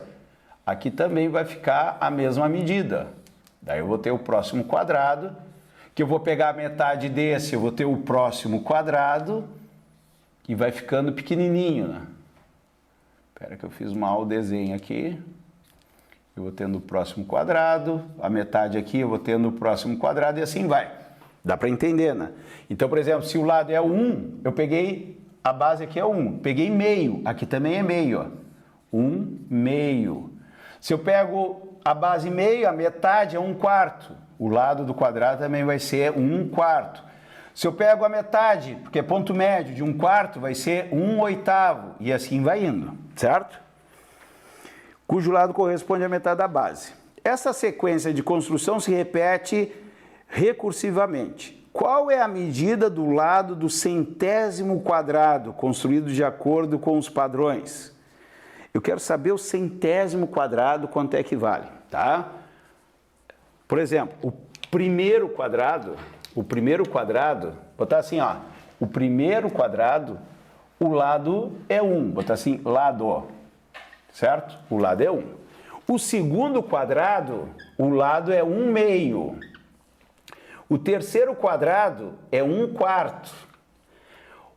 aqui também vai ficar a mesma medida. Daí eu vou ter o próximo quadrado, que eu vou pegar a metade desse, eu vou ter o próximo quadrado, e vai ficando pequenininho, né? Espera que eu fiz mal o desenho aqui. Eu vou tendo o próximo quadrado, a metade aqui eu vou tendo o próximo quadrado e assim vai. Dá para entender, né? Então, por exemplo, se o lado é 1, eu peguei, a base aqui é 1, peguei meio, aqui também é meio, ó. 1 meio. Se eu pego a base meio, a metade é 1/4. O lado do quadrado também vai ser 1/4. Se eu pego a metade, porque é ponto médio de 1/4, vai ser 1/8. E assim vai indo, certo? Cujo lado corresponde à metade da base. Essa sequência de construção se repete recursivamente. Qual é a medida do lado do centésimo quadrado, construído de acordo com os padrões? Eu quero saber o centésimo quadrado, quanto é que vale, tá? Por exemplo, o primeiro quadrado, botar assim, ó, o primeiro quadrado, o lado é 1, botar assim, lado, ó. Certo? O lado é 1. O segundo quadrado, o lado é 1 meio. O terceiro quadrado é 1/4.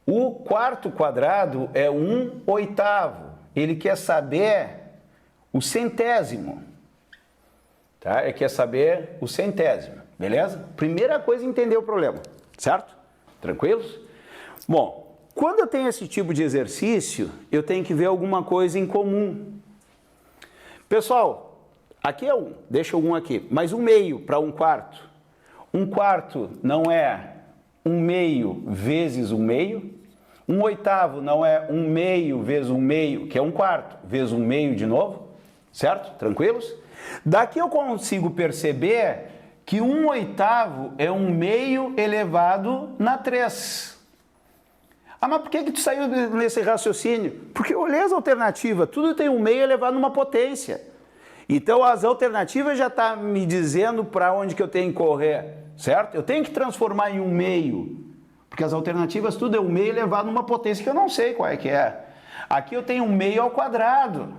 O quarto quadrado é 1/8. Ele quer saber o centésimo. Tá? Ele quer saber o centésimo. Beleza? Primeira coisa é entender o problema. Certo? Tranquilos? Bom, quando eu tenho esse tipo de exercício, eu tenho que ver alguma coisa em comum. Pessoal, aqui é 1, deixa o 1 aqui, mas 1 meio para 1/4. 1/4 não é 1 meio vezes 1 meio. 1/8 não é 1 meio vezes 1 meio, que é 1/4, vezes 1 meio de novo. Certo? Tranquilos? Daqui eu consigo perceber que 1/8 é 1 meio elevado na 3. Ah, mas por que tu saiu nesse raciocínio? Porque eu olhei as alternativas, tudo tem um meio elevado numa potência. Então as alternativas já estão me dizendo para onde que eu tenho que correr, certo? Eu tenho que transformar em um meio, porque as alternativas tudo é um meio elevado numa potência que eu não sei qual é que é. Aqui eu tenho um meio ao quadrado.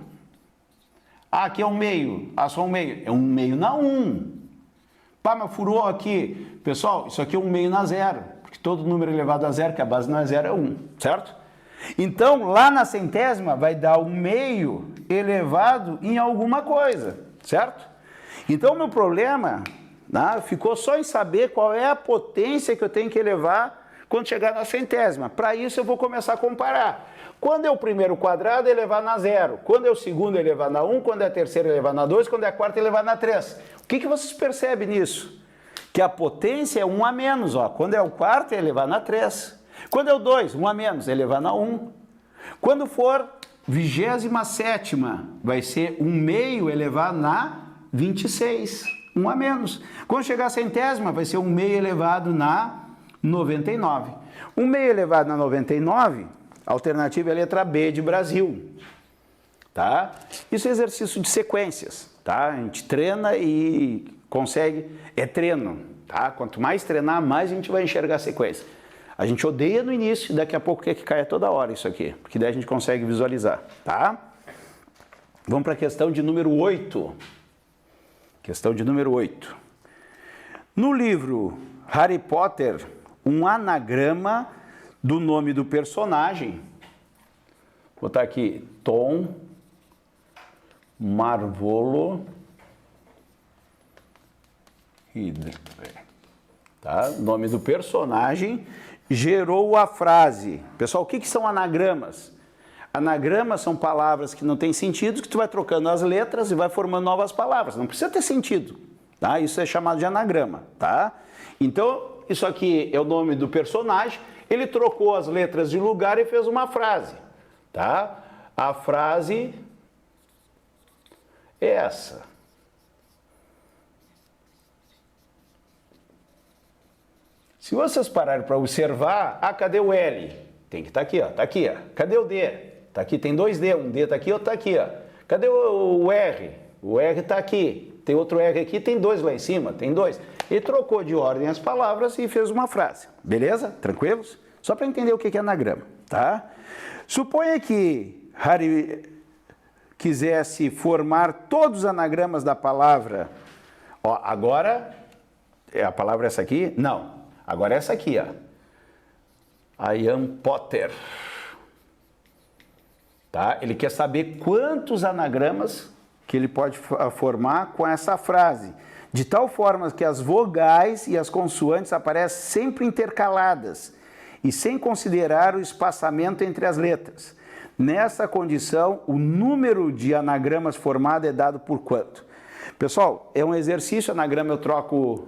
Ah, aqui é um meio. Ah, só um meio. É um meio na 1. Pá, mas furou aqui. Pessoal, isso aqui é um meio na 0. Porque todo número elevado a 0, que a base não é 0, é 1. Certo? Então, lá na centésima, vai dar um meio elevado em alguma coisa. Certo? Então, o meu problema, né, ficou só em saber qual é a potência que eu tenho que elevar quando chegar na centésima. Para isso, eu vou começar a comparar. Quando é o primeiro quadrado, elevar na 0. Quando é o segundo, elevar na 1. Quando é a terceira, elevar na 2. Quando é a quarta, elevar na 3. O que vocês percebem nisso? Que a potência é 1 a menos. Ó. Quando é o quarto, é elevar na 3. Quando é o 2, 1 a menos, é elevar na 1. Quando for 27ª, vai ser 1 meio elevar na 26. 1 a menos. Quando chegar a centésima, vai ser 1 meio elevado na 99. 1 meio elevado na 99... A alternativa é a letra B de Brasil, tá? Isso é exercício de sequências, tá? A gente treina e consegue, é treino, tá? Quanto mais treinar, mais a gente vai enxergar a sequência. A gente odeia no início, daqui a pouco quer que caia toda hora isso aqui, porque daí a gente consegue visualizar, tá? Vamos para a questão de número 8. Questão de número 8. No livro Harry Potter, um anagrama do nome do personagem, vou botar aqui, Tom Marvolo Riddle, tá? Nome do personagem gerou a frase. Pessoal, o que são anagramas? Anagramas são palavras que não têm sentido, que tu vai trocando as letras e vai formando novas palavras. Não precisa ter sentido, tá? Isso é chamado de anagrama, tá? Então, isso aqui é o nome do personagem. Ele trocou as letras de lugar e fez uma frase, tá? A frase é essa. Se vocês pararem para observar, cadê o L? Tem que estar aqui, ó, tá aqui, ó. Cadê o D? Tá aqui, tem 2 D, um D tá aqui, outro tá aqui, ó. Cadê o R? O R tá aqui. Tem outro R aqui, tem 2 lá em cima, tem 2. Ele trocou de ordem as palavras e fez uma frase. Beleza? Tranquilos? Só para entender o que é anagrama, tá? Suponha que Harry quisesse formar todos os anagramas da palavra. Ó, agora, a palavra é essa aqui? Não. Agora é essa aqui, ó. I am Potter. Tá? Ele quer saber quantos anagramas que ele pode formar com essa frase, de tal forma que as vogais e as consoantes aparecem sempre intercaladas e sem considerar o espaçamento entre as letras. Nessa condição, o número de anagramas formado é dado por quanto? Pessoal, é um exercício, anagrama eu troco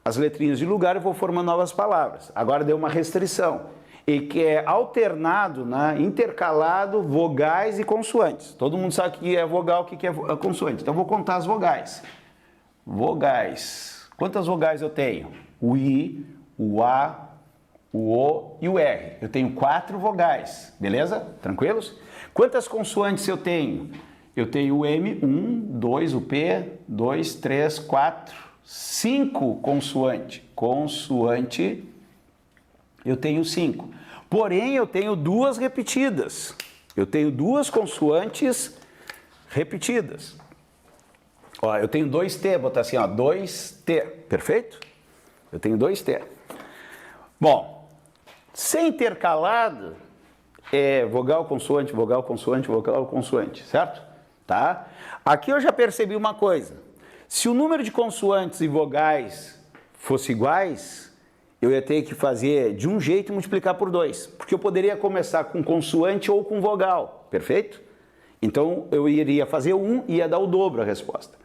as letrinhas de lugar e vou formando novas palavras. Agora deu uma restrição. E que é alternado, né, intercalado, vogais e consoantes. Todo mundo sabe o que é vogal, o que é consoante. Então, eu vou contar as vogais. Vogais. Quantas vogais eu tenho? O I, o A, o O e o R. Eu tenho 4 vogais, beleza? Tranquilos? Quantas consoantes eu tenho? Eu tenho o M, 1, 2, o P, 2, 3, 4, 5 consoante. Consoante, eu tenho 5. Porém, eu tenho 2 repetidas. Eu tenho 2 consoantes repetidas. Ó, eu tenho 2T, vou botar assim, ó, 2T, perfeito? Eu tenho 2T. Bom, sem intercalado é vogal, consoante, vogal, consoante, vogal, consoante, certo? Tá? Aqui eu já percebi uma coisa. Se o número de consoantes e vogais fosse iguais, eu ia ter que fazer de um jeito e multiplicar por 2, porque eu poderia começar com consoante ou com vogal, perfeito? Então eu iria fazer 1 e ia dar o dobro a resposta.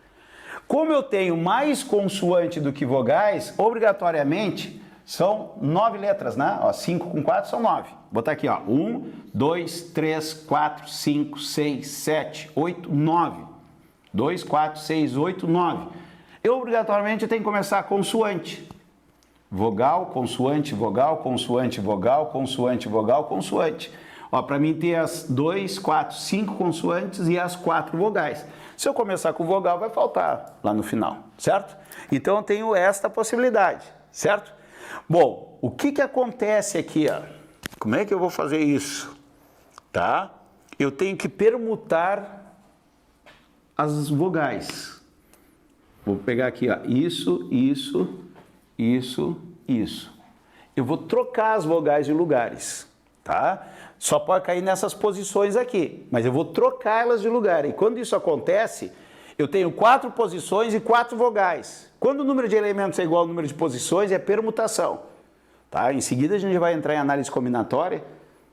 Como eu tenho mais consoante do que vogais, obrigatoriamente são 9 letras, né? Ó, 5 com 4 são 9. Vou botar aqui, ó, 1, 2, 3, 4, 5, 6, 7, 8, 9. 2, 4, 6, 8, 9. Eu obrigatoriamente tenho que começar consoante. vogal, consoante, vogal, consoante, vogal, consoante, vogal, consoante. Ó, para mim ter as 2, 4, 5 consoantes e as 4 vogais. Se eu começar com vogal, vai faltar lá no final, certo? Então eu tenho esta possibilidade, certo? Bom, o que acontece aqui, ó? Como é que eu vou fazer isso? Tá? Eu tenho que permutar as vogais. Vou pegar aqui, ó, isso, isso, isso, isso. Eu vou trocar as vogais de lugares, tá? Só pode cair nessas posições aqui, mas eu vou trocar elas de lugar. E quando isso acontece, eu tenho 4 posições e 4 vogais. Quando o número de elementos é igual ao número de posições, é permutação. Tá? Em seguida a gente vai entrar em análise combinatória,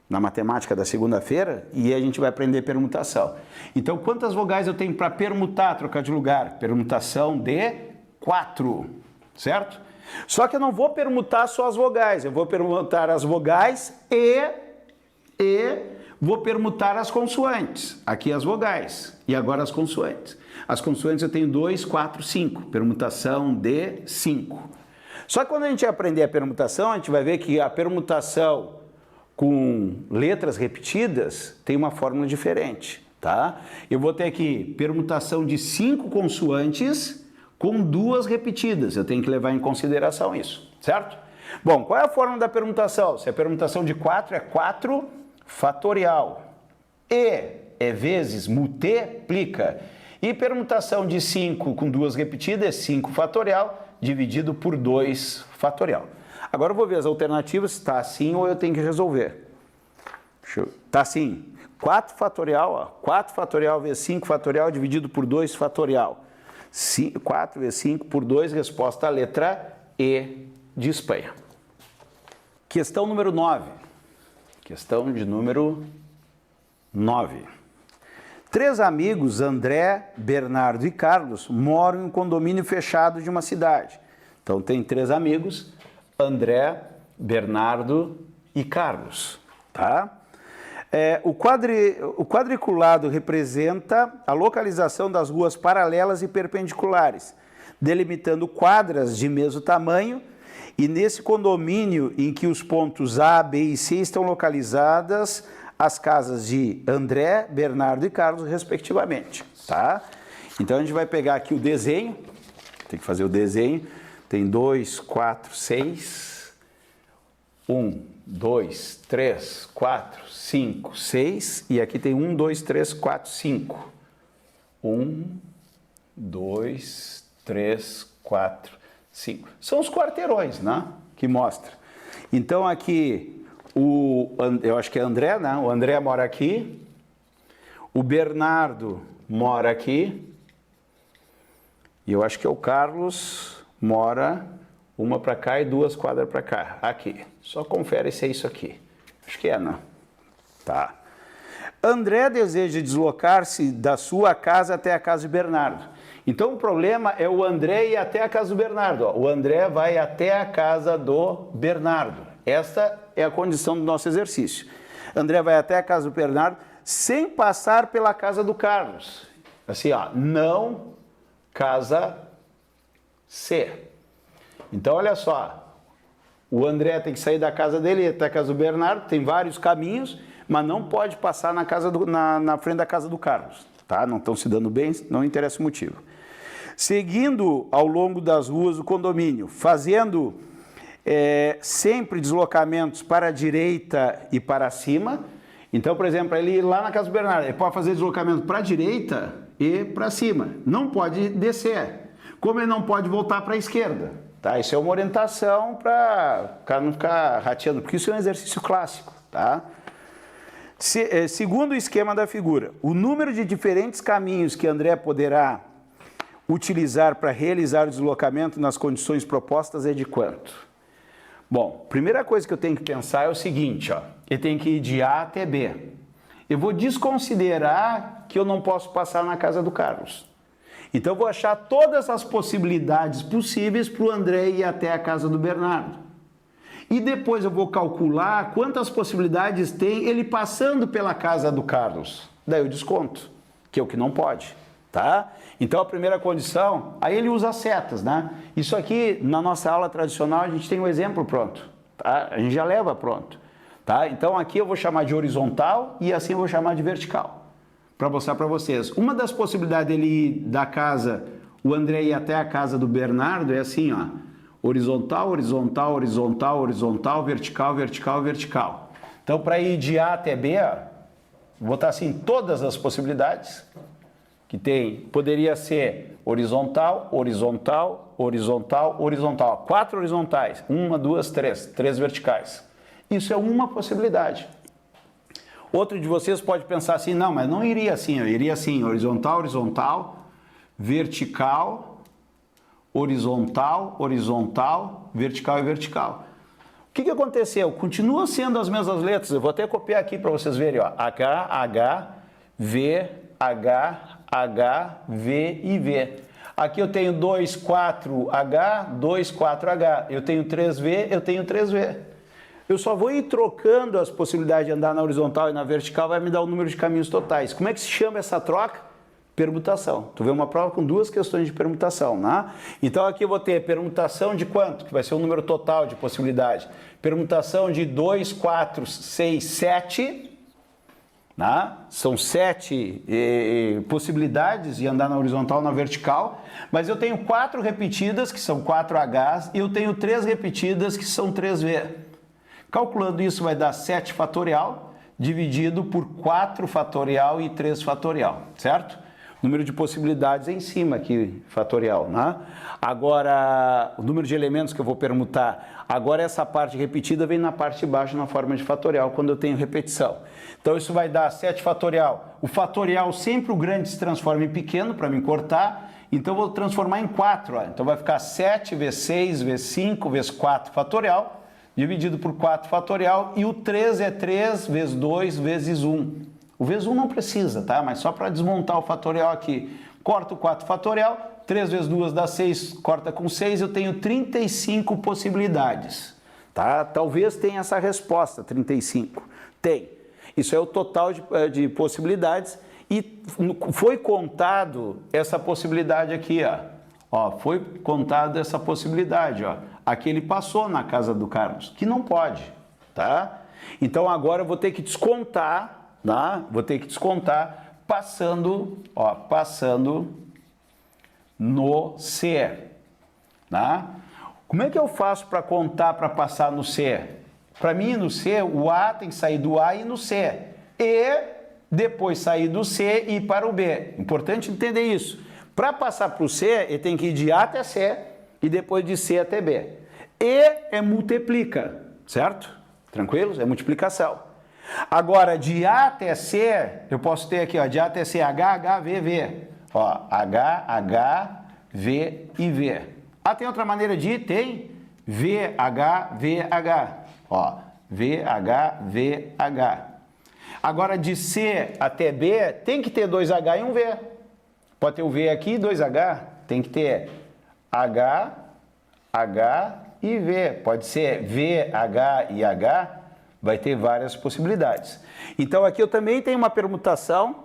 na matemática da segunda-feira, e a gente vai aprender permutação. Então, quantas vogais eu tenho para permutar, trocar de lugar? Permutação de 4, certo? Só que eu não vou permutar só as vogais, eu vou permutar as vogais e vou permutar as consoantes. Aqui as vogais e agora as consoantes. As consoantes eu tenho 2, 4, 5, permutação de 5. Só que quando a gente aprender a permutação, a gente vai ver que a permutação com letras repetidas tem uma fórmula diferente, tá? Eu vou ter aqui permutação de 5 consoantes com 2 repetidas. Eu tenho que levar em consideração isso, certo? Bom, qual é a fórmula da permutação? Se a permutação de 4 é 4 fatorial. E é vezes multiplica. E permutação de 5 com 2 repetidas é 5 fatorial dividido por 2 fatorial. Agora eu vou ver as alternativas, se está assim ou eu tenho que resolver. Está assim, 4 fatorial, ó, 4 fatorial vezes 5 fatorial dividido por 2 fatorial. 4 vezes 5 por 2, resposta à letra E de Espanha. Questão número 9. Questão de número 9. 3 amigos, André, Bernardo e Carlos, moram em um condomínio fechado de uma cidade. Então tem 3 amigos, André, Bernardo e Carlos, tá? O quadriculado representa a localização das ruas paralelas e perpendiculares, delimitando quadras de mesmo tamanho, e nesse condomínio em que os pontos A, B e C estão localizadas as casas de André, Bernardo e Carlos, respectivamente, tá? Então a gente vai pegar aqui o desenho, tem que fazer o desenho, tem 2, 4, 6, 1, 2, 3, 4, 5, 6, e aqui tem 1, 2, 3, 4, 5. 1, 2, 3, 4, 5. São os quarteirões, né, que mostra. Então aqui, eu acho que é André, né? O André mora aqui, o Bernardo mora aqui, e eu acho que é o Carlos mora uma para cá e 2 quadras para cá, aqui. Só confere se é isso aqui. Acho que é, não? Tá. André deseja deslocar-se da sua casa até a casa de Bernardo. Então o problema é o André ir até a casa do Bernardo. Ó. O André vai até a casa do Bernardo. Esta é a condição do nosso exercício. André vai até a casa do Bernardo sem passar pela casa do Carlos. Assim, ó, não casa C. Então, olha só, o André tem que sair da casa dele até a casa do Bernardo, tem vários caminhos, mas não pode passar na frente da casa do Carlos, tá? Não estão se dando bem, não interessa o motivo. Seguindo ao longo das ruas do condomínio, fazendo sempre deslocamentos para a direita e para cima. Então, por exemplo, ele ir lá na casa do Bernardo, ele pode fazer deslocamento para a direita e para cima. Não pode descer. Como ele não pode voltar para a esquerda. Tá? Isso é uma orientação para o cara não ficar rateando, porque isso é um exercício clássico. Tá? Segundo o esquema da figura, o número de diferentes caminhos que André poderá utilizar para realizar o deslocamento nas condições propostas é de quanto? Bom, primeira coisa que eu tenho que pensar é o seguinte, ó, ele tem que ir de A até B. Eu vou desconsiderar que eu não posso passar na casa do Carlos. Então eu vou achar todas as possibilidades possíveis para o André ir até a casa do Bernardo. E depois eu vou calcular quantas possibilidades tem ele passando pela casa do Carlos. Daí eu desconto, que é o que não pode. tá? Então a primeira condição, aí ele usa setas, né? Isso aqui, na nossa aula tradicional, a gente tem um exemplo pronto, tá? A gente já leva pronto, tá? Então aqui eu vou chamar de horizontal e assim eu vou chamar de vertical, para mostrar para vocês. Uma das possibilidades dele ir da casa, o André ir até a casa do Bernardo é assim, ó, horizontal, horizontal, horizontal, horizontal, vertical, vertical, vertical. Então para ir de A até B, ó, vou botar assim todas as possibilidades que tem, poderia ser horizontal, horizontal, horizontal, horizontal. 4 horizontais, 1, 2, 3, 3 verticais. Isso é uma possibilidade. Outro de vocês pode pensar assim, não, mas não iria assim, eu iria assim, horizontal, horizontal, vertical, horizontal, horizontal, vertical e vertical. O que aconteceu? Continua sendo as mesmas letras, eu vou até copiar aqui para vocês verem, ó, H, H, V, H, H, V e V. Aqui eu tenho 2, 4, H, 2, 4, H. Eu tenho 3V, eu tenho 3V. Eu só vou ir trocando as possibilidades de andar na horizontal e na vertical, vai me dar o número de caminhos totais. Como é que se chama essa troca? Permutação. Tu vê uma prova com 2 questões de permutação, né? Então aqui eu vou ter permutação de quanto? Que vai ser o número total de possibilidade. Permutação de 2, 4, 6, 7... Né? São 7 possibilidades de andar na horizontal na vertical, mas eu tenho 4 repetidas, que são 4Hs, e eu tenho 3 repetidas, que são 3V. Calculando isso vai dar 7 fatorial, dividido por 4 fatorial e 3 fatorial, certo? Número de possibilidades é em cima aqui, fatorial, né? Agora, o número de elementos que eu vou permutar, agora essa parte repetida vem na parte de baixo na forma de fatorial, quando eu tenho repetição. Então isso vai dar 7 fatorial. O fatorial sempre o grande se transforma em pequeno para me cortar, então eu vou transformar em 4. Ó. Então vai ficar 7 vezes 6 vezes 5 vezes 4 fatorial, dividido por 4 fatorial, e o 3 é 3 vezes 2 vezes 1. O vezes 1 não precisa, tá? Mas só para desmontar o fatorial aqui. Corto o 4 fatorial, 3 vezes 2 dá 6, corta com 6, eu tenho 35 possibilidades, tá? Talvez tenha essa resposta, 35. Tem. Isso é o total de possibilidades e foi contado essa possibilidade aqui, ó. Foi contado essa possibilidade, ó. Aqui ele passou na casa do Carlos, que não pode, tá? Então agora eu vou ter que descontar, tá? Vou ter que descontar passando, ó, passando no C, tá? Como é que eu faço para contar para passar no C? Para mim, no C, o A tem que sair do A e ir no C. E depois sair do C e ir para o B. Importante entender isso. Para passar para o C, ele tem que ir de A até C e depois de C até B. E é multiplica, certo? Tranquilos? É multiplicação. Agora, de A até C, eu posso ter aqui, ó, de A até C, H, H, V, V. Ó, H, H, V e V. Ah, tem outra maneira de ir? Tem. V, H, V, H. Ó, V, H, V, H. Agora, de C até B, tem que ter 2H e um V. Pode ter o V aqui e 2H. Tem que ter H, H e V. Pode ser V, H e H. Vai ter várias possibilidades. Então, aqui eu também tenho uma permutação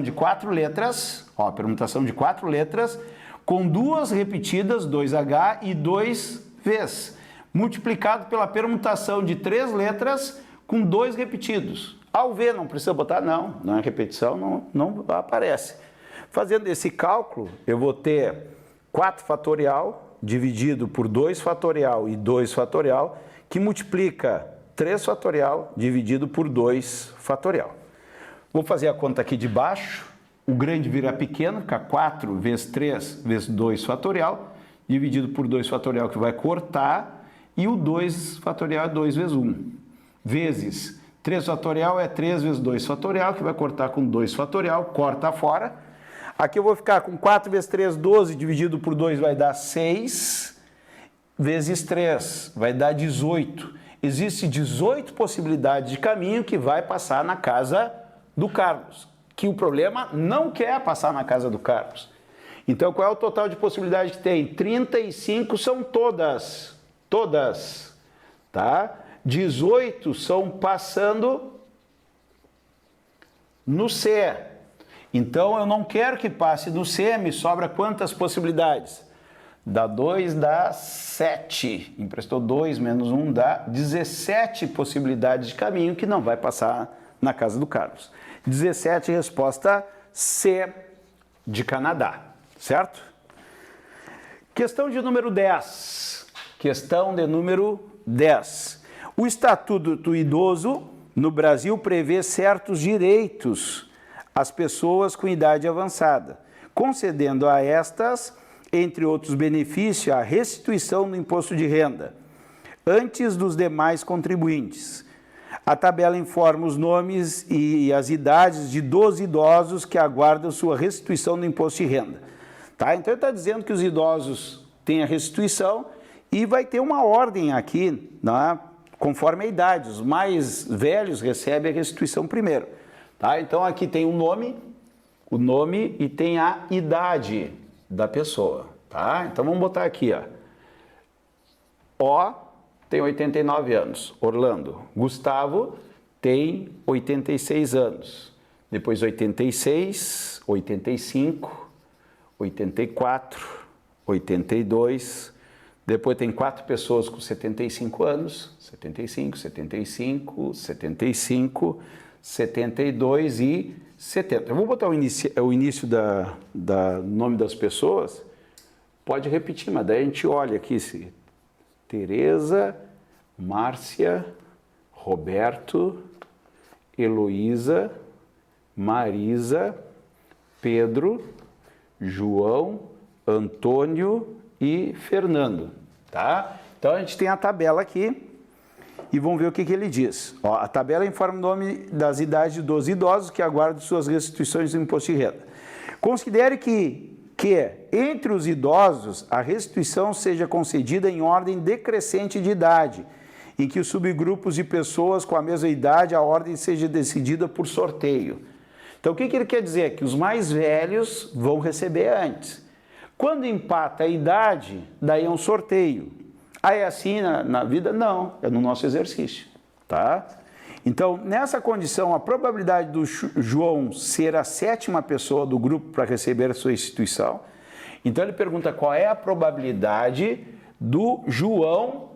de 4 letras. Ó, permutação de 4 letras com 2 repetidas, 2H e 2Vs. Multiplicado pela permutação de 3 letras com 2 repetidos. Ao V não precisa botar, não é repetição, não aparece. Fazendo esse cálculo, eu vou ter 4 fatorial dividido por 2 fatorial e 2 fatorial, que multiplica 3 fatorial dividido por 2 fatorial. Vou fazer a conta aqui de baixo, o grande vira pequeno, fica 4 vezes 3 vezes 2 fatorial, dividido por 2 fatorial que vai cortar, e o 2 fatorial é 2 vezes 1, vezes 3 fatorial é 3 vezes 2 fatorial, que vai cortar com 2 fatorial, corta fora. Aqui eu vou ficar com 4 vezes 3, 12, dividido por 2 vai dar 6, vezes 3 vai dar 18. Existem 18 possibilidades de caminho que vai passar na casa do Carlos, que o problema não quer passar na casa do Carlos. Então, qual é o total de possibilidades que tem? 35 são todas, tá? 18 são passando no C. Então, eu não quero que passe do C, me sobra quantas possibilidades? Dá 2, dá 7. Emprestou 2 menos 1, dá 17 possibilidades de caminho que não vai passar na casa do Carlos. 17, resposta C, de Canadá, certo? Questão de número 10. Questão de número 10. O Estatuto do Idoso no Brasil prevê certos direitos às pessoas com idade avançada, concedendo a estas, entre outros benefícios, a restituição do imposto de renda, antes dos demais contribuintes. A tabela informa os nomes e as idades de 12 idosos que aguardam sua restituição do imposto de renda. Tá? Então, ele está dizendo que os idosos têm a restituição e vai ter uma ordem aqui, né, conforme a idade. Os mais velhos recebem a restituição primeiro. Tá? Então, aqui tem o nome e tem a idade da pessoa. Tá? Então, vamos botar aqui, ó. O tem 89 anos, Orlando. Gustavo tem 86 anos. Depois 86, 85, 84, 82. Depois tem 4 pessoas com 75 anos. 75, 75, 75, 72 e 70. Eu vou botar o início da nome das pessoas. Pode repetir, mas daí a gente olha aqui se... Tereza, Márcia, Roberto, Heloísa, Marisa, Pedro, João, Antônio e Fernando, tá? Então a gente tem a tabela aqui e vamos ver o que ele diz. Ó, a tabela informa o nome das idades de 12 idosos que aguardam suas restituições do imposto de renda. Considere que entre os idosos a restituição seja concedida em ordem decrescente de idade, em que os subgrupos de pessoas com a mesma idade a ordem seja decidida por sorteio. Então o que ele quer dizer? Que os mais velhos vão receber antes. Quando empata a idade, daí é um sorteio. Aí é assim na vida? Não, é no nosso exercício, tá? Então, nessa condição, a probabilidade do João ser a 7ª pessoa do grupo para receber a sua restituição. Então, ele pergunta qual é a probabilidade do João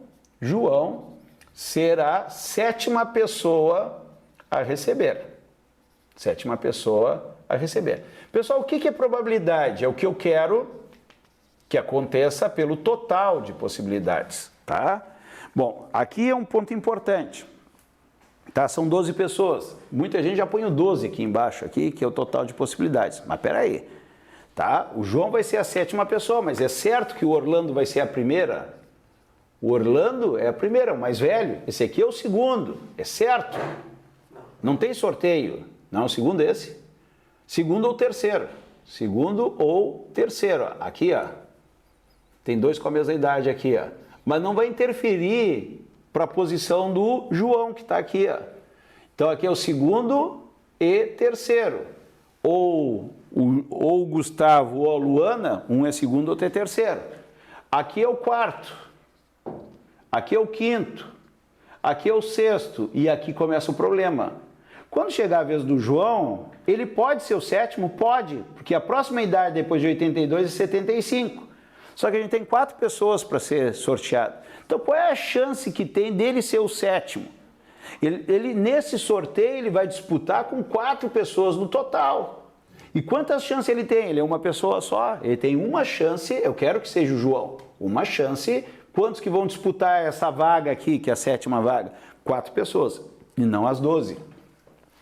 ser a 7ª pessoa a receber. 7ª pessoa a receber. Pessoal, o que é probabilidade? É o que eu quero que aconteça pelo total de possibilidades, tá? Bom, aqui é um ponto importante. Tá, são 12 pessoas. Muita gente já põe o 12 aqui embaixo, aqui, que é o total de possibilidades. Mas peraí, tá? O João vai ser a 7ª pessoa, mas é certo que o Orlando vai ser a primeira? O Orlando é a primeira, o mais velho. Esse aqui é o segundo, é certo? Não tem sorteio. Não, o segundo é esse. Segundo ou terceiro. Segundo ou terceiro. Aqui, ó. Tem 2 com a mesma idade aqui, ó. Mas não vai interferir para a posição do João, que está aqui. Ó. Então, aqui é o segundo e terceiro. Ou o Gustavo ou a Luana, um é segundo, outro é terceiro. Aqui é o quarto. Aqui é o quinto. Aqui é o sexto. E aqui começa o problema. Quando chegar a vez do João, ele pode ser o 7º? Pode, porque a próxima idade depois de 82 é 75. Só que a gente tem 4 pessoas para ser sorteado. Então, qual é a chance que tem dele ser o 7º? Ele nesse sorteio, ele vai disputar com 4 pessoas no total. E quantas chances ele tem? Ele é uma pessoa só. Ele tem uma chance, eu quero que seja o João. Uma chance, quantos que vão disputar essa vaga aqui, que é a 7ª vaga? 4 pessoas, e não as 12.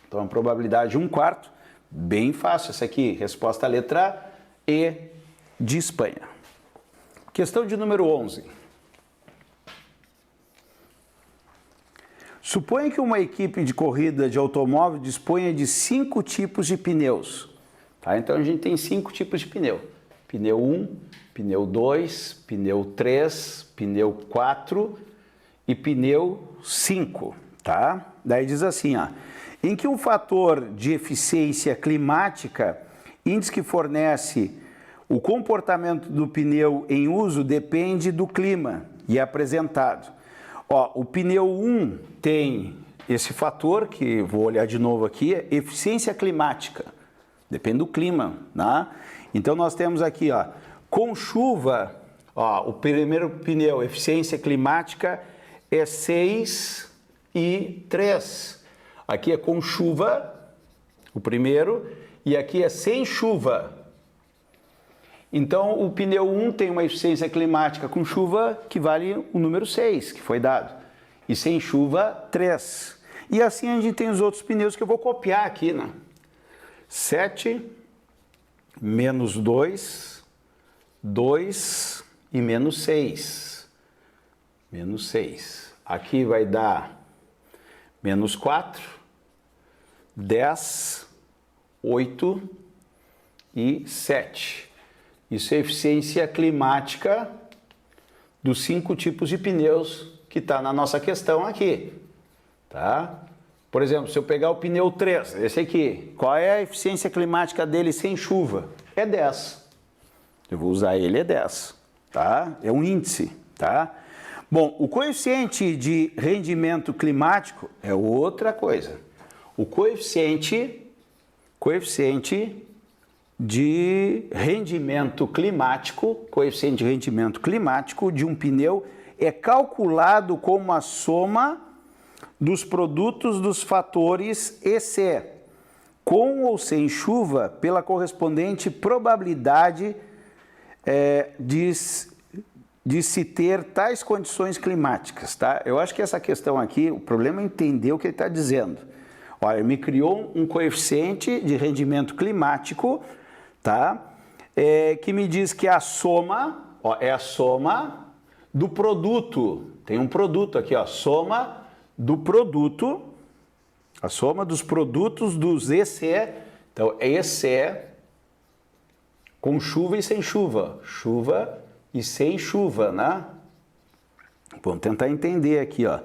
Então, a probabilidade de 1/4, bem fácil essa aqui. Resposta à letra E, de Espanha. Questão de número 11. Suponha que uma equipe de corrida de automóvel disponha de 5 tipos de pneus. Tá? Então, a gente tem 5 tipos de pneu. Pneu 1, pneu 2, pneu 3, pneu 4 e pneu 5. Tá? Daí diz assim, ó, em que um fator de eficiência climática, índice que fornece o comportamento do pneu em uso, depende do clima e é apresentado. Ó, o pneu 1 tem esse fator, que vou olhar de novo aqui, é eficiência climática. Depende do clima, né? Então nós temos aqui, ó, com chuva, ó, o primeiro pneu, eficiência climática é 6 e 3. Aqui é com chuva, o primeiro, e aqui é sem chuva. Então o pneu 1 tem uma eficiência climática com chuva que vale o número 6, que foi dado. E sem chuva, 3. E assim a gente tem os outros pneus que eu vou copiar aqui, né? 7, menos 2, 2 e menos 6. Menos 6. Aqui vai dar menos 4, 10, 8 e 7. Isso é eficiência climática dos 5 tipos de pneus que está na nossa questão aqui. Tá? Por exemplo, se eu pegar o pneu 3, esse aqui, qual é a eficiência climática dele sem chuva? É 10. Eu vou usar ele, é 10. Tá? É um índice. Tá? Bom, o coeficiente de rendimento climático é outra coisa. O coeficiente de rendimento climático de um pneu é calculado como a soma dos produtos dos fatores EC, com ou sem chuva, pela correspondente probabilidade de se ter tais condições climáticas, tá? Eu acho que essa questão aqui, o problema é entender o que ele está dizendo. Olha, me criou um coeficiente de rendimento climático, tá? Que me diz que a soma, ó, é a soma do produto. Tem um produto aqui, ó, soma do produto, a soma dos produtos dos EC. Então, EC com chuva e sem chuva. Chuva e sem chuva, né? Vamos tentar entender aqui, ó.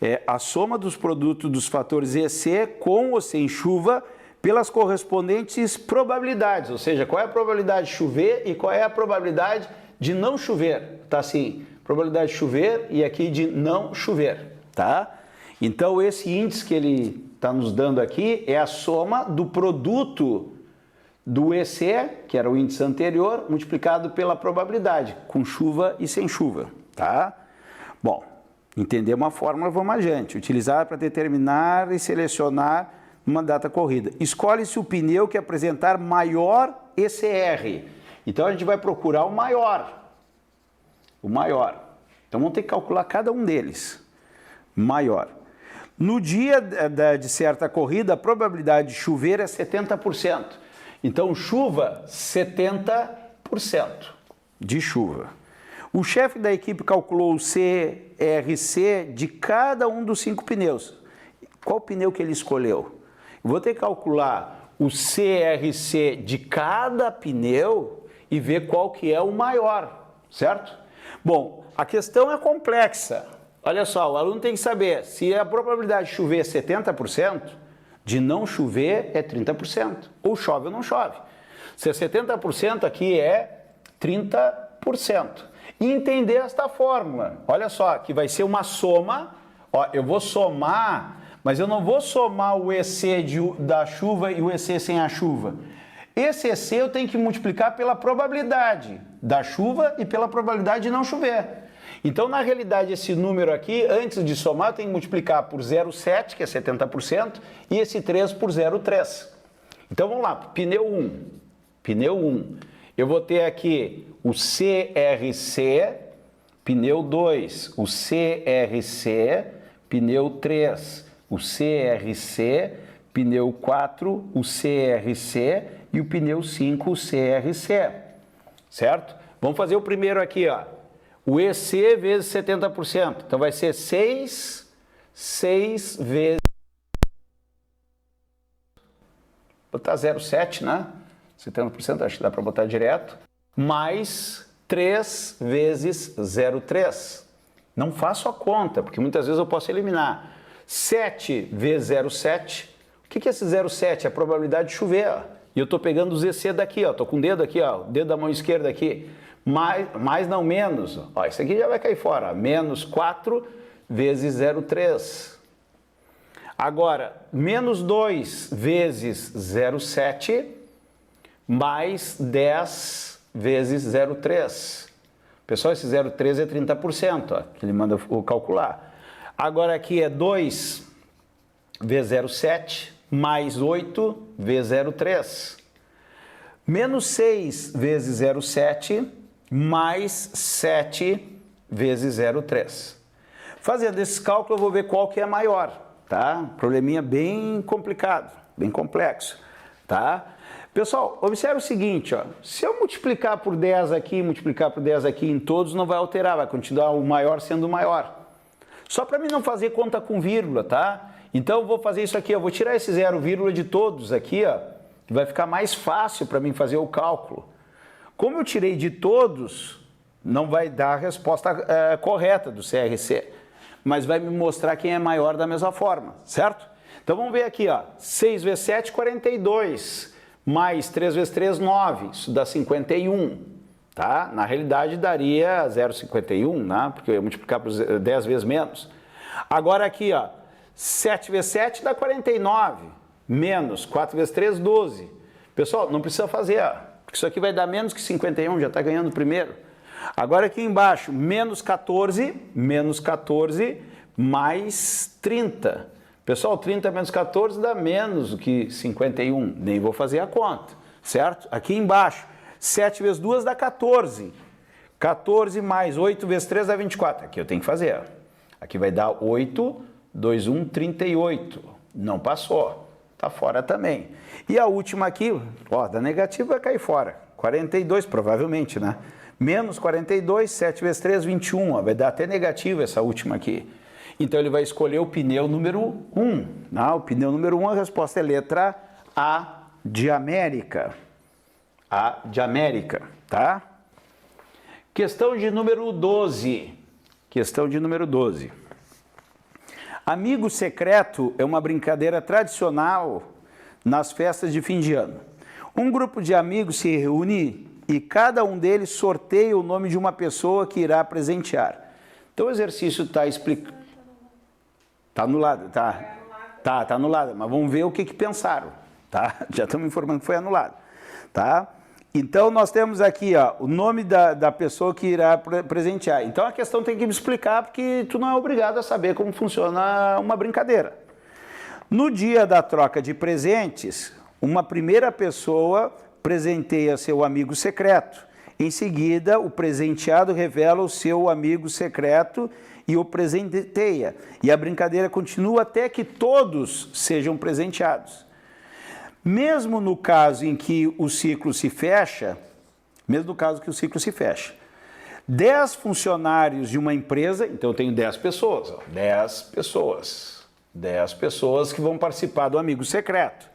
É a soma dos produtos dos fatores EC com ou sem chuva pelas correspondentes probabilidades, ou seja, qual é a probabilidade de chover e qual é a probabilidade de não chover. Tá assim, probabilidade de chover e aqui de não chover, tá? Então esse índice que ele está nos dando aqui é a soma do produto do EC, que era o índice anterior, multiplicado pela probabilidade, com chuva e sem chuva, tá? Bom, entender uma fórmula, vamos adiante. Utilizar para determinar e selecionar uma data corrida. Escolhe-se o pneu que apresentar maior ECR. Então a gente vai procurar o maior. O maior. Então vamos ter que calcular cada um deles. Maior. No dia de certa corrida, a probabilidade de chover é 70%. Então chuva, 70% de chuva. O chefe da equipe calculou o CRC de cada um dos 5 pneus. Qual pneu que ele escolheu? Eu vou ter que calcular o CRC de cada pneu e ver qual que é o maior, certo? Bom, a questão é complexa. Olha só, o aluno tem que saber se a probabilidade de chover é 70%, de não chover é 30%. Ou chove ou não chove. Se é 70%, aqui é 30%. E entender esta fórmula. Olha só, que vai ser uma soma. Ó, eu vou somar, mas eu não vou somar o EC da chuva e o EC sem a chuva. Esse EC eu tenho que multiplicar pela probabilidade da chuva e pela probabilidade de não chover. Então, na realidade, esse número aqui, antes de somar, eu tenho que multiplicar por 0,7, que é 70%, e esse 3 por 0,3. Então, vamos lá, pneu 1. Pneu 1. Eu vou ter aqui o CRC, pneu 2, o CRC, pneu 3, o CRC, pneu 4, o CRC e o pneu 5, o CRC. Certo? Vamos fazer o primeiro aqui, ó. O EC vezes 70%. Então vai ser 6 vezes... Vou botar 0,7, né? 70%, acho que dá para botar direto. Mais 3 vezes 0,3. Não faço a conta, porque muitas vezes eu posso eliminar. 7 vezes 0,7. O que é esse 0,7? É a probabilidade de chover. Ó. E eu estou pegando os EC daqui, ó. Estou com o dedo aqui, ó. O dedo da mão esquerda aqui. Mais não menos. Ó, isso aqui já vai cair fora. Menos 4 vezes 0,3. Agora, menos 2 vezes 0,7 mais 10 vezes 0,3. Pessoal, esse 0,3 é 30%, ó, que ele manda calcular. Agora aqui é 2 vezes 0,7 mais 8 vezes 0,3. Menos 6 vezes 0,7 mais 7 vezes 0,3. Fazendo esse cálculo, eu vou ver qual que é maior, tá? Probleminha bem complicado, bem complexo, tá? Pessoal, observe o seguinte, ó, se eu multiplicar por 10 aqui, multiplicar por 10 aqui em todos, não vai alterar, vai continuar o maior sendo o maior. Só para mim não fazer conta com vírgula, tá? Então eu vou fazer isso aqui, eu vou tirar esse 0, de todos aqui, ó, que vai ficar mais fácil para mim fazer o cálculo. Como eu tirei de todos, não vai dar a resposta correta do CRC, mas vai me mostrar quem é maior da mesma forma, certo? Então vamos ver aqui, ó, 6 vezes 7, 42. Mais 3 vezes 3, 9, isso dá 51, tá? Na realidade daria 0,51, né? Porque eu ia multiplicar por 10 vezes menos. Agora aqui, ó, 7 vezes 7 dá 49, menos 4 vezes 3, 12. Pessoal, não precisa fazer, ó, porque isso aqui vai dar menos que 51, já está ganhando o primeiro. Agora aqui embaixo, menos 14 mais 30. Pessoal, 30 menos 14 dá menos do que 51, nem vou fazer a conta, certo? Aqui embaixo, 7 vezes 2 dá 14. 14 mais 8 vezes 3 dá 24. Aqui eu tenho que fazer, ó. Aqui vai dar 8, 2, 1, 38. Não passou, tá fora também. E a última aqui, ó, da negativa vai cair fora. 42 provavelmente, né? Menos 42, 7 vezes 3, 21. Ó, vai dar até negativa essa última aqui. Então ele vai escolher o pneu número 1. O pneu número 1, a resposta é letra A de América. A de América, tá? Questão de número 12. Questão de número 12. Amigo secreto é uma brincadeira tradicional nas festas de fim de ano. Um grupo de amigos se reúne e cada um deles sorteia o nome de uma pessoa que irá presentear. Então o exercício está explicando. Tá anulado, tá? Tá anulado, mas vamos ver o que pensaram, tá? Já estamos informando que foi anulado, tá? Então nós temos aqui, ó, o nome da pessoa que irá presentear. Então a questão tem que me explicar, porque tu não é obrigado a saber como funciona uma brincadeira. No dia da troca de presentes, uma primeira pessoa presenteia seu amigo secreto. Em seguida, o presenteado revela o seu amigo secreto e o presenteia. E a brincadeira continua até que todos sejam presenteados. Mesmo no caso em que o ciclo se fecha, 10 funcionários de uma empresa, então eu tenho 10 pessoas, ó, 10 pessoas que vão participar do amigo secreto.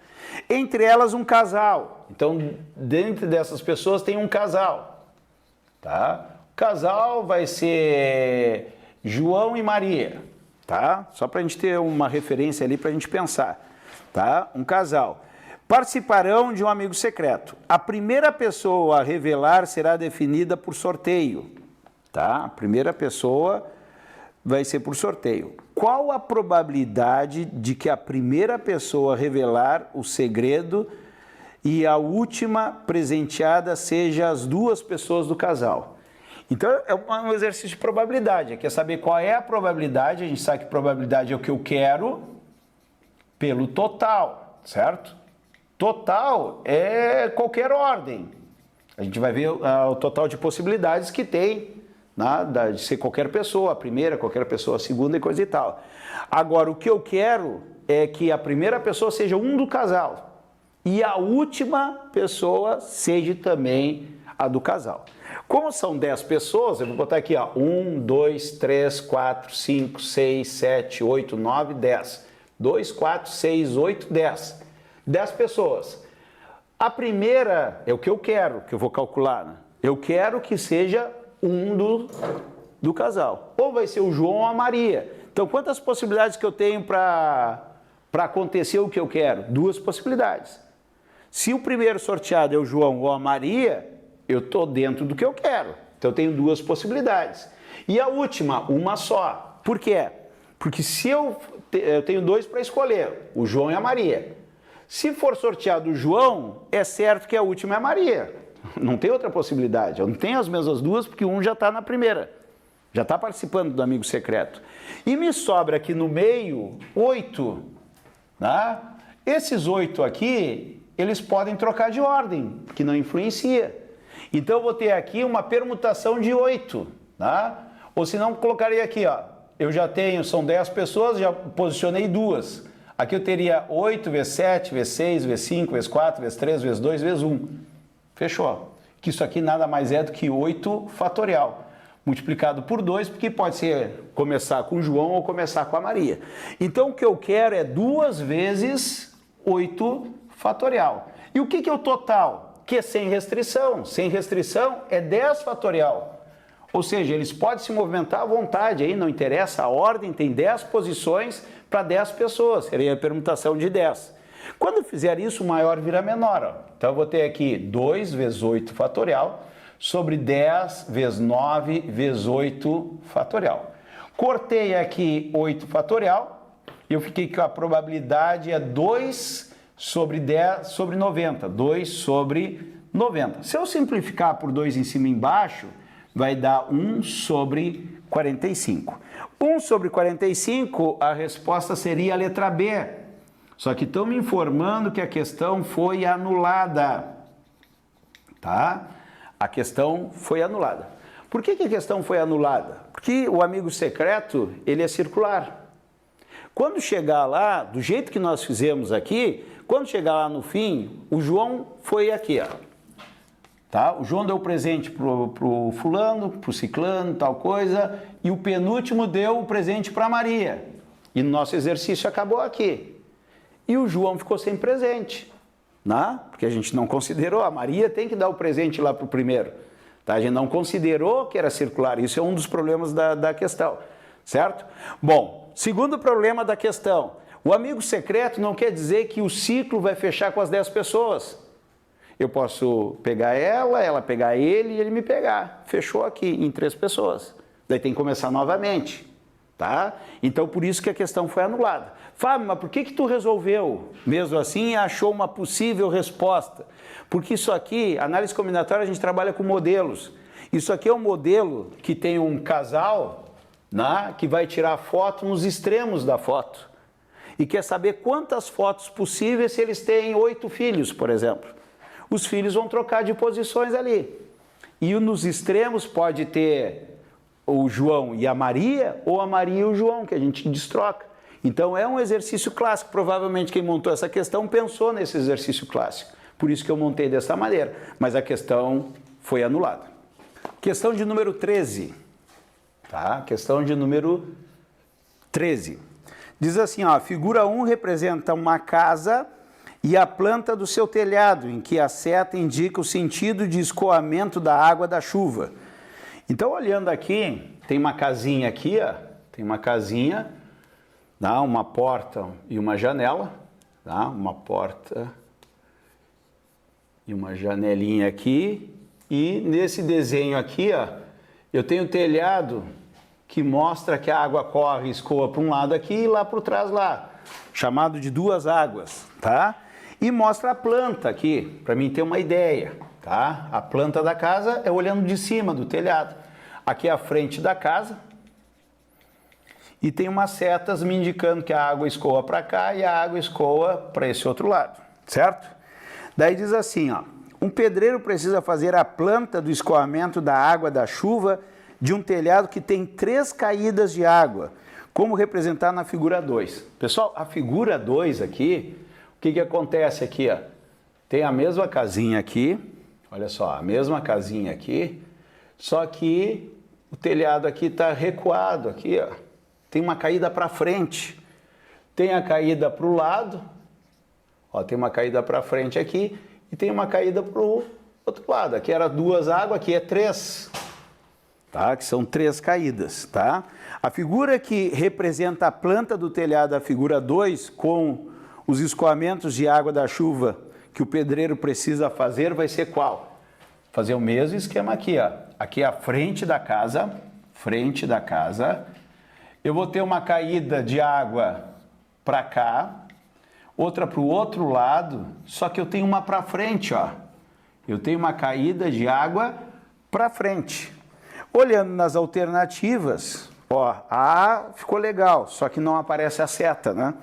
Entre elas um casal. Então, dentro dessas pessoas tem um casal, tá? O casal vai ser João e Maria, tá? Só para a gente ter uma referência ali para a gente pensar, tá? Um casal. Participarão de um amigo secreto. A primeira pessoa a revelar será definida por sorteio, tá? A primeira pessoa vai ser por sorteio. Qual a probabilidade de que a primeira pessoa a revelar o segredo e a última presenteada seja as duas pessoas do casal? Então, é um exercício de probabilidade. Quer saber qual é a probabilidade? A gente sabe que probabilidade é o que eu quero pelo total, certo? Total é qualquer ordem. A gente vai ver o total de possibilidades que tem, né, de ser qualquer pessoa, a primeira, qualquer pessoa, a segunda e coisa e tal. Agora, o que eu quero é que a primeira pessoa seja um do casal e a última pessoa seja também a do casal. Como são 10 pessoas, eu vou botar aqui, ó, 1, 2, 3, 4, 5, 6, 7, 8, 9, 10. 2, 4, 6, 8, 10. 10 pessoas. A primeira é o que eu quero, que eu vou calcular, né? Eu quero que seja um do casal. Ou vai ser o João ou a Maria. Então, quantas possibilidades que eu tenho para acontecer o que eu quero? 2 possibilidades. Se o primeiro sorteado é o João ou a Maria, eu estou dentro do que eu quero. Então, eu tenho 2 possibilidades. E a última, uma só. Por quê? Porque se eu tenho 2 para escolher, o João e a Maria. Se for sorteado o João, é certo que a última é a Maria. Não tem outra possibilidade. Eu não tenho as mesmas duas porque um já está na primeira. Já está participando do amigo secreto. E me sobra aqui no meio 8. Tá? Esses 8 aqui, eles podem trocar de ordem, que não influencia. Então eu vou ter aqui uma permutação de 8. Tá? Ou se não, colocaria aqui, ó. Eu já tenho, são 10 pessoas, já posicionei 2. Aqui eu teria 8 vezes 7, vezes 6, vezes 5, vezes 4, vezes 3, vezes 2, vezes 1. Fechou. Que isso aqui nada mais é do que 8 fatorial. Multiplicado por 2, porque pode ser começar com o João ou começar com a Maria. Então o que eu quero é 2 vezes 8 fatorial. E o que é o total? Que é sem restrição. Sem restrição é 10 fatorial. Ou seja, eles podem se movimentar à vontade, aí não interessa, a ordem tem 10 posições para 10 pessoas, seria a permutação de 10. Quando eu fizer isso, o maior vira menor. Ó. Então eu vou ter aqui 2 vezes 8 fatorial sobre 10 vezes 9 vezes 8 fatorial. Cortei aqui 8 fatorial e eu fiquei com a probabilidade é 2 sobre 10 sobre 90. 2 sobre 90. Se eu simplificar por 2 em cima e embaixo, vai dar 1 sobre 45. 1 sobre 45, a resposta seria a letra B. Só que estão me informando que a questão foi anulada. Tá? A questão foi anulada. Por que a questão foi anulada? Porque o amigo secreto, ele é circular. Quando chegar lá, do jeito que nós fizemos aqui, quando chegar lá no fim, o João foi aqui, ó. Tá? O João deu o presente pro fulano, pro ciclano, tal coisa, e o penúltimo deu o presente para Maria. E no nosso exercício acabou aqui. E o João ficou sem presente, né? Porque a gente não considerou, a Maria tem que dar o presente lá pro primeiro. Tá? A gente não considerou que era circular, isso é um dos problemas da questão, certo? Bom, segundo problema da questão, o amigo secreto não quer dizer que o ciclo vai fechar com as 10 pessoas. Eu posso pegar ela pegar ele e ele me pegar. Fechou aqui em 3 pessoas. Daí tem que começar novamente, tá? Então por isso que a questão foi anulada. Fábio, mas por que tu resolveu mesmo assim e achou uma possível resposta? Porque isso aqui, análise combinatória, a gente trabalha com modelos. Isso aqui é um modelo que tem um casal, né, que vai tirar foto nos extremos da foto. E quer saber quantas fotos possíveis se eles têm 8 filhos, por exemplo. Os filhos vão trocar de posições ali. E nos extremos pode ter o João e a Maria, ou a Maria e o João, que a gente destroca. Então é um exercício clássico. Provavelmente quem montou essa questão pensou nesse exercício clássico. Por isso que eu montei dessa maneira. Mas a questão foi anulada. Questão de número 13. Tá? Questão de número 13. Diz assim, ó, a figura 1 representa uma casa e a planta do seu telhado, em que a seta indica o sentido de escoamento da água da chuva. Então, olhando aqui, tem uma casinha aqui, ó, tem uma casinha, tá? Uma porta e uma janela, tá? Uma porta e uma janelinha aqui, e nesse desenho aqui, ó, eu tenho o telhado que mostra que a água corre e escoa para um lado aqui e lá por trás lá, chamado de 2 águas, tá? E mostra a planta aqui, para mim ter uma ideia, tá? A planta da casa é olhando de cima do telhado. Aqui é a frente da casa e tem umas setas me indicando que a água escoa para cá e a água escoa para esse outro lado, certo? Daí diz assim, ó, um pedreiro precisa fazer a planta do escoamento da água da chuva de um telhado que tem 3 caídas de água, como representar na figura 2. Pessoal, a figura 2 aqui, o que acontece aqui? Ó? Tem a mesma casinha aqui, olha só, a mesma casinha aqui, só que o telhado aqui está recuado, aqui, ó. Tem uma caída para frente, tem a caída para o lado, ó, tem uma caída para frente aqui e tem uma caída para o outro lado. Aqui era 2 águas, aqui é 3, tá? Que são 3 caídas, tá? A figura que representa a planta do telhado, a figura 2, com os escoamentos de água da chuva que o pedreiro precisa fazer, vai ser qual? Fazer o mesmo esquema aqui, ó. Aqui é a frente da casa, eu vou ter uma caída de água para cá, outra para o outro lado, só que eu tenho uma para frente, ó. Eu tenho uma caída de água para frente. Olhando nas alternativas, ó, a A ficou legal, só que não aparece a seta, né?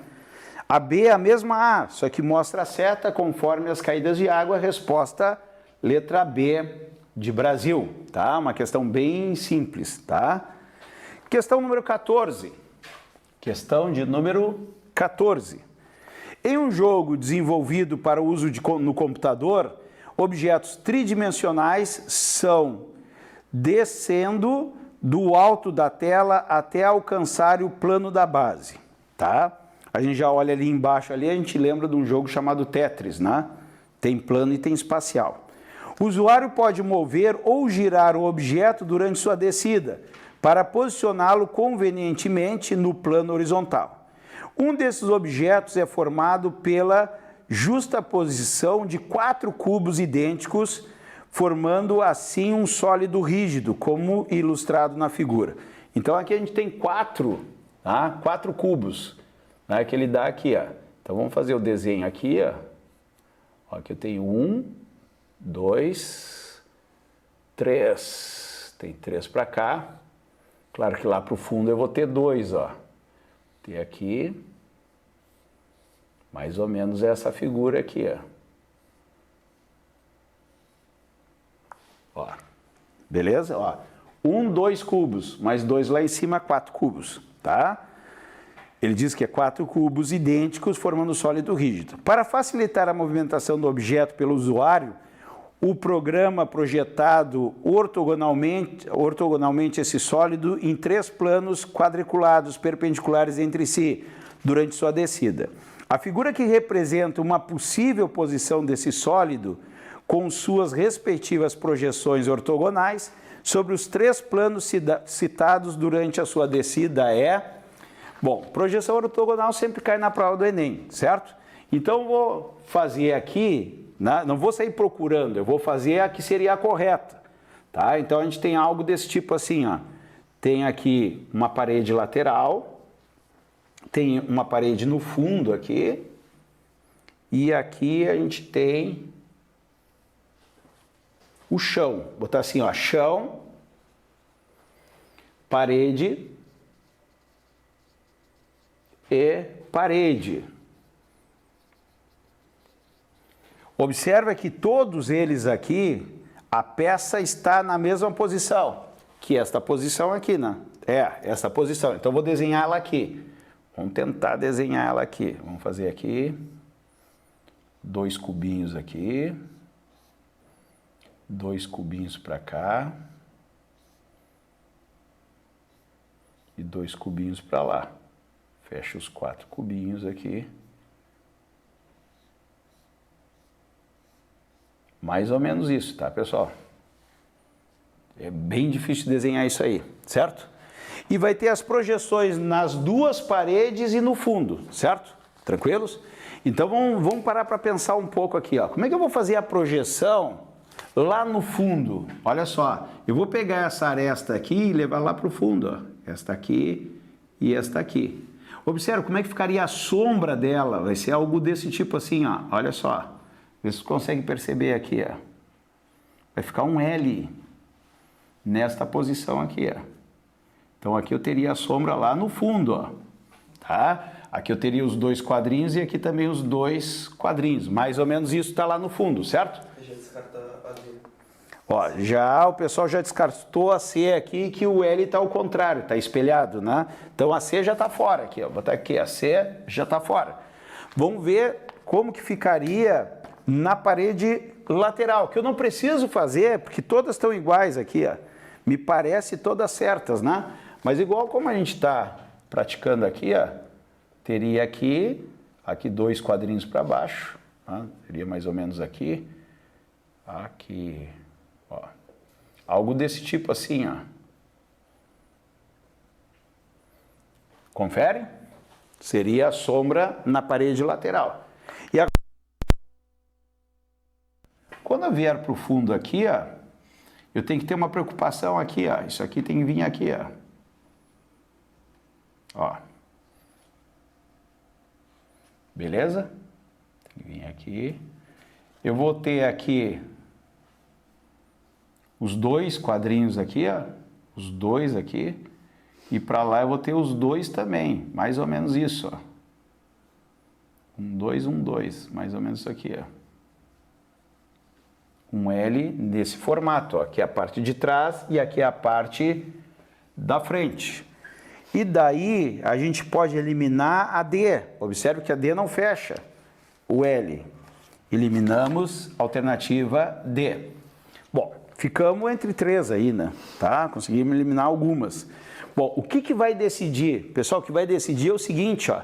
A B é a mesma A, só que mostra a seta conforme as caídas de água. A resposta, letra B de Brasil, tá? Uma questão bem simples, tá? Questão número 14. Questão de número 14. Em um jogo desenvolvido para o uso no computador, objetos tridimensionais são descendo do alto da tela até alcançar o plano da base, tá? A gente já olha ali embaixo, ali a gente lembra de um jogo chamado Tetris, né? Tem plano e tem espacial. O usuário pode mover ou girar o objeto durante sua descida, para posicioná-lo convenientemente no plano horizontal. Um desses objetos é formado pela justaposição de 4 cubos idênticos, formando assim um sólido rígido, como ilustrado na figura. Então aqui a gente tem 4 cubos, né, que ele dá aqui, ó. Então vamos fazer o desenho aqui, ó. Aqui eu tenho 1, 2, 3. Tem 3 para cá. Claro que lá para o fundo eu vou ter 2, ó. Tem aqui, mais ou menos essa figura aqui, ó. Beleza? Ó. 1, 2 cubos, mais 2 lá em cima, 4 cubos, tá? Ele diz que é 4 cubos idênticos formando sólido rígido. Para facilitar a movimentação do objeto pelo usuário, o programa projetado ortogonalmente esse sólido em 3 planos quadriculados perpendiculares entre si durante sua descida. A figura que representa uma possível posição desse sólido com suas respectivas projeções ortogonais sobre os 3 planos citados durante a sua descida é... Bom, projeção ortogonal sempre cai na prova do Enem, certo? Então vou fazer aqui... Não vou sair procurando, eu vou fazer a que seria a correta, tá? Então a gente tem algo desse tipo assim, ó. Tem aqui uma parede lateral, tem uma parede no fundo aqui, e aqui a gente tem o chão. Vou botar assim, ó, chão, parede e parede. Observa que todos eles aqui, a peça está na mesma posição, que esta posição aqui, né? Essa posição. Então, vou desenhar ela aqui. Vamos tentar desenhar ela aqui. Vamos fazer aqui 2 cubinhos aqui, 2 cubinhos para cá e 2 cubinhos para lá. Fecha os 4 cubinhos aqui. Mais ou menos isso, tá, pessoal? É bem difícil desenhar isso aí, certo? E vai ter as projeções nas 2 paredes e no fundo, certo? Tranquilos? Então vamos parar para pensar um pouco aqui, ó. Como é que eu vou fazer a projeção lá no fundo? Olha só, eu vou pegar essa aresta aqui e levar lá para o fundo, ó. Esta aqui e esta aqui. Observa como é que ficaria a sombra dela. Vai ser algo desse tipo assim, ó. Olha só. Vê se você consegue perceber aqui, ó. Vai ficar um L nesta posição aqui, ó. Então aqui eu teria a sombra lá no fundo, ó. Tá? Aqui eu teria os 2 quadrinhos e aqui também os 2 quadrinhos. Mais ou menos isso está lá no fundo, certo? Já descarta a D. Ó, já o pessoal já descartou a C aqui, que o L está ao contrário, está espelhado, né? Então a C já está fora aqui, ó. Vou botar aqui, a C já está fora. Vamos ver como que ficaria na parede lateral, que eu não preciso fazer, porque todas estão iguais aqui, ó. Me parece todas certas, né? Mas igual como a gente está praticando aqui, ó, teria aqui 2 quadrinhos para baixo, tá? Seria mais ou menos aqui, ó. Algo desse tipo assim, ó. Confere? Seria a sombra na parede lateral. E agora, quando eu vier para o fundo aqui, ó, eu tenho que ter uma preocupação aqui, ó. Isso aqui tem que vir aqui, ó. Beleza? vir aqui. Eu vou ter aqui os dois quadrinhos aqui, ó, os dois aqui, e para lá eu vou ter os dois também, mais ou menos isso, ó. 1, 2, 1, 2, mais ou menos isso aqui, ó. Um L nesse formato, ó. Aqui é a parte de trás e aqui é a parte da frente. E daí a gente pode eliminar a D. Observe que a D não fecha o L. Eliminamos a alternativa D. Bom, ficamos entre 3 aí, né? Tá? Conseguimos eliminar algumas. Bom, o que vai decidir? Pessoal, o que vai decidir é o seguinte, ó.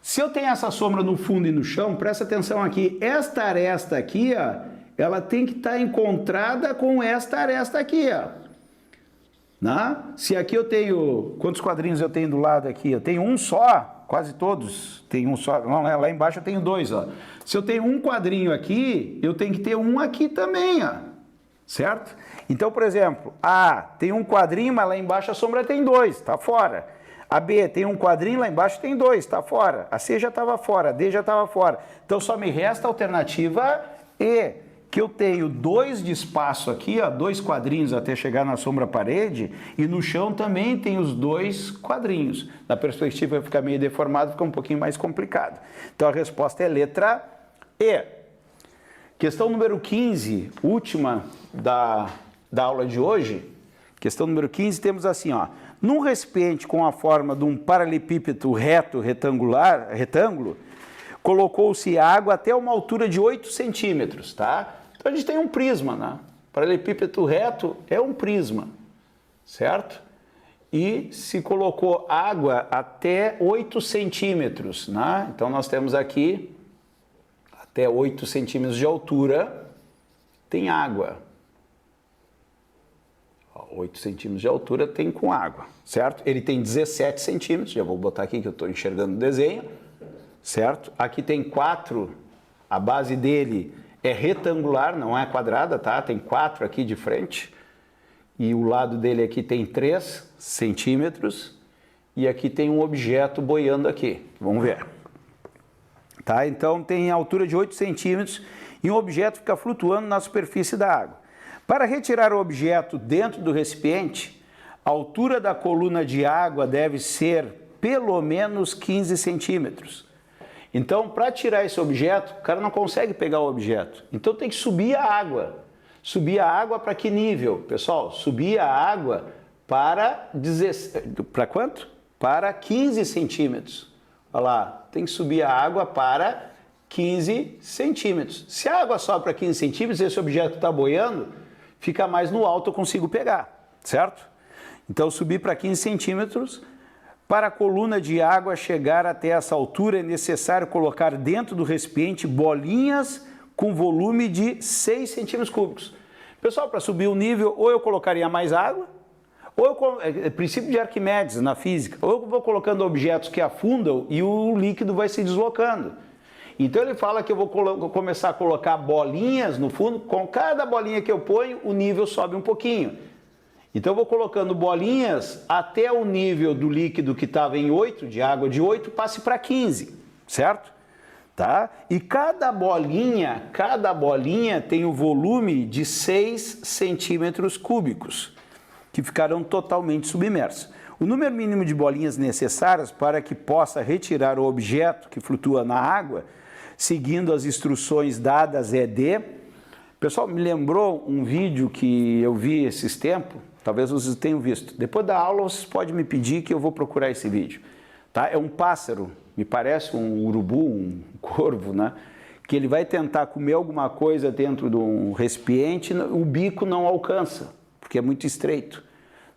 Se eu tenho essa sombra no fundo e no chão, presta atenção aqui. Esta aresta aqui, ó, ela tem que estar encontrada com esta aresta aqui, ó. Né? Se aqui eu tenho... Quantos quadrinhos eu tenho do lado aqui? Eu tenho um só, quase todos. Tem um só. Não, lá embaixo eu tenho 2, ó. Se eu tenho um quadrinho aqui, eu tenho que ter um aqui também, ó. Certo? Então, por exemplo, A tem um quadrinho, mas lá embaixo a sombra tem 2, está fora. A B tem um quadrinho, lá embaixo tem 2, está fora. A C já estava fora, a D já estava fora. Então só me resta a alternativa E, que eu tenho 2 de espaço aqui, ó, 2 quadrinhos até chegar na sombra parede, e no chão também tem os 2 quadrinhos. Na perspectiva vai ficar meio deformado, fica um pouquinho mais complicado. Então a resposta é letra E. Questão número 15, última da aula de hoje. Questão número 15, temos assim, ó. Num recipiente com a forma de um paralelepípedo retângulo, colocou-se água até uma altura de 8 centímetros, tá? Então a gente tem um prisma, né? Paralelepípedo reto é um prisma, certo? E se colocou água até 8 centímetros, né? Então nós temos aqui até 8 centímetros de altura, tem água. 8 centímetros de altura tem com água, certo? Ele tem 17 centímetros, já vou botar aqui que eu estou enxergando o desenho, certo? Aqui tem 4, a base dele é retangular, não é quadrada, tá? Tem 4 aqui de frente, e o lado dele aqui tem 3 centímetros, e aqui tem um objeto boiando aqui, vamos ver. Tá? Então tem altura de 8 centímetros e um objeto fica flutuando na superfície da água. Para retirar o objeto dentro do recipiente, a altura da coluna de água deve ser pelo menos 15 centímetros. Então, para tirar esse objeto, o cara não consegue pegar o objeto. Então tem que subir a água. Subir a água para que nível? Pessoal, subir a água para quanto? Para 15 centímetros. Olha lá, tem que subir a água para 15 centímetros. Se a água sobe para 15 centímetros, esse objeto está boiando, fica mais no alto, eu consigo pegar, certo? Então, subir para 15 centímetros, para a coluna de água chegar até essa altura, é necessário colocar dentro do recipiente bolinhas com volume de 6 centímetros cúbicos. Pessoal, para subir o nível, ou eu colocaria mais água, ou é princípio de Arquimedes na física, ou eu vou colocando objetos que afundam e o líquido vai se deslocando. Então ele fala que eu vou começar a colocar bolinhas no fundo, com cada bolinha que eu ponho, o nível sobe um pouquinho. Então eu vou colocando bolinhas até o nível do líquido que estava em 8, de água de 8, passe para 15, certo? Tá? E cada bolinha tem o volume de 6 centímetros cúbicos, que ficarão totalmente submersos. O número mínimo de bolinhas necessárias para que possa retirar o objeto que flutua na água, seguindo as instruções dadas é D. Pessoal, me lembrou um vídeo que eu vi esses tempos, talvez vocês tenham visto. Depois da aula vocês podem me pedir que eu vou procurar esse vídeo. Tá? É um pássaro, me parece um urubu, um corvo, né? Que ele vai tentar comer alguma coisa dentro de um recipiente, o bico não alcança, porque é muito estreito.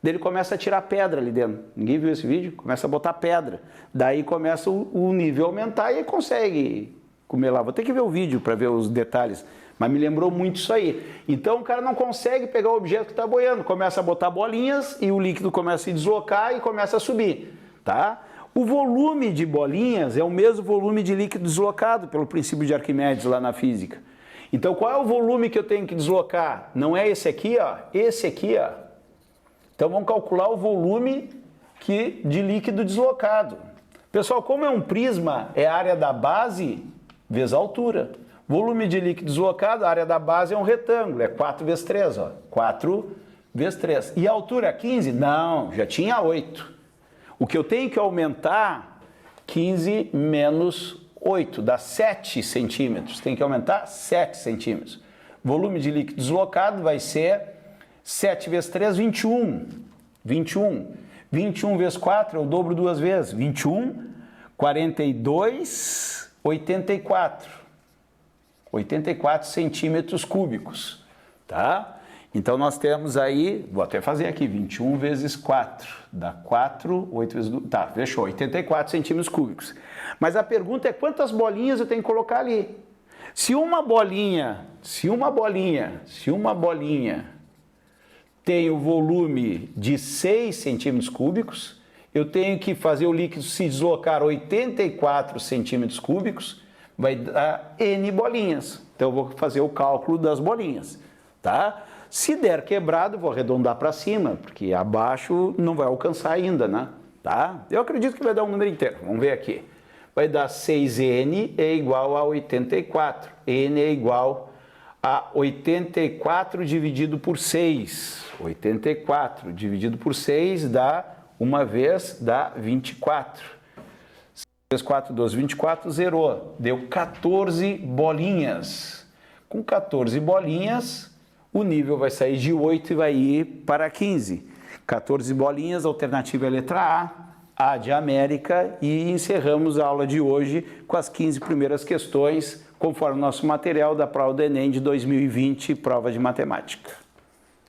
Daí ele começa a tirar pedra ali dentro. Ninguém viu esse vídeo? Começa a botar pedra. Daí começa o nível a aumentar e ele consegue comer lá. Vou ter que ver o vídeo para ver os detalhes. Mas me lembrou muito isso aí. Então o cara não consegue pegar o objeto que está boiando. Começa a botar bolinhas e o líquido começa a se deslocar e começa a subir. Tá? O volume de bolinhas é o mesmo volume de líquido deslocado pelo princípio de Arquimedes lá na física. Então qual é o volume que eu tenho que deslocar? Não é esse aqui, ó. Esse aqui, ó. Então vamos calcular o volume de líquido deslocado. Pessoal, como é um prisma, é a área da base vezes a altura. Volume de líquido deslocado, a área da base é um retângulo, é 4 vezes 3, ó. 4 vezes 3. E a altura é 15? Não, já tinha 8. O que eu tenho que aumentar, 15 menos 8, dá 7 centímetros. Tem que aumentar 7 centímetros. Volume de líquido deslocado vai ser 7 vezes 3, 21. 21. 21 vezes 4 é o dobro duas vezes. 21, 42, 84. 84 centímetros cúbicos, tá? Então nós temos aí, vou até fazer aqui, 21 vezes 4, dá 4, 8 vezes 2, tá, fechou, 84 centímetros cúbicos. Mas a pergunta é quantas bolinhas eu tenho que colocar ali? Se uma bolinha tem o volume de 6 centímetros cúbicos, eu tenho que fazer o líquido se deslocar 84 centímetros cúbicos, vai dar N bolinhas. Então eu vou fazer o cálculo das bolinhas, tá? Se der quebrado, vou arredondar para cima, porque abaixo não vai alcançar ainda, né? Tá? Eu acredito que vai dar um número inteiro. Vamos ver aqui. Vai dar 6N é igual a 84. N é igual a 84 dividido por 6. 84 dividido por 6 dá, uma vez, dá 24. 6 vezes 4, 12, 24, zerou. Deu 14 bolinhas. Com 14 bolinhas, o nível vai sair de 8 e vai ir para 15. 14 bolinhas, alternativa é a letra A de América, e encerramos a aula de hoje com as 15 primeiras questões, conforme o nosso material da prova do Enem de 2020, prova de matemática.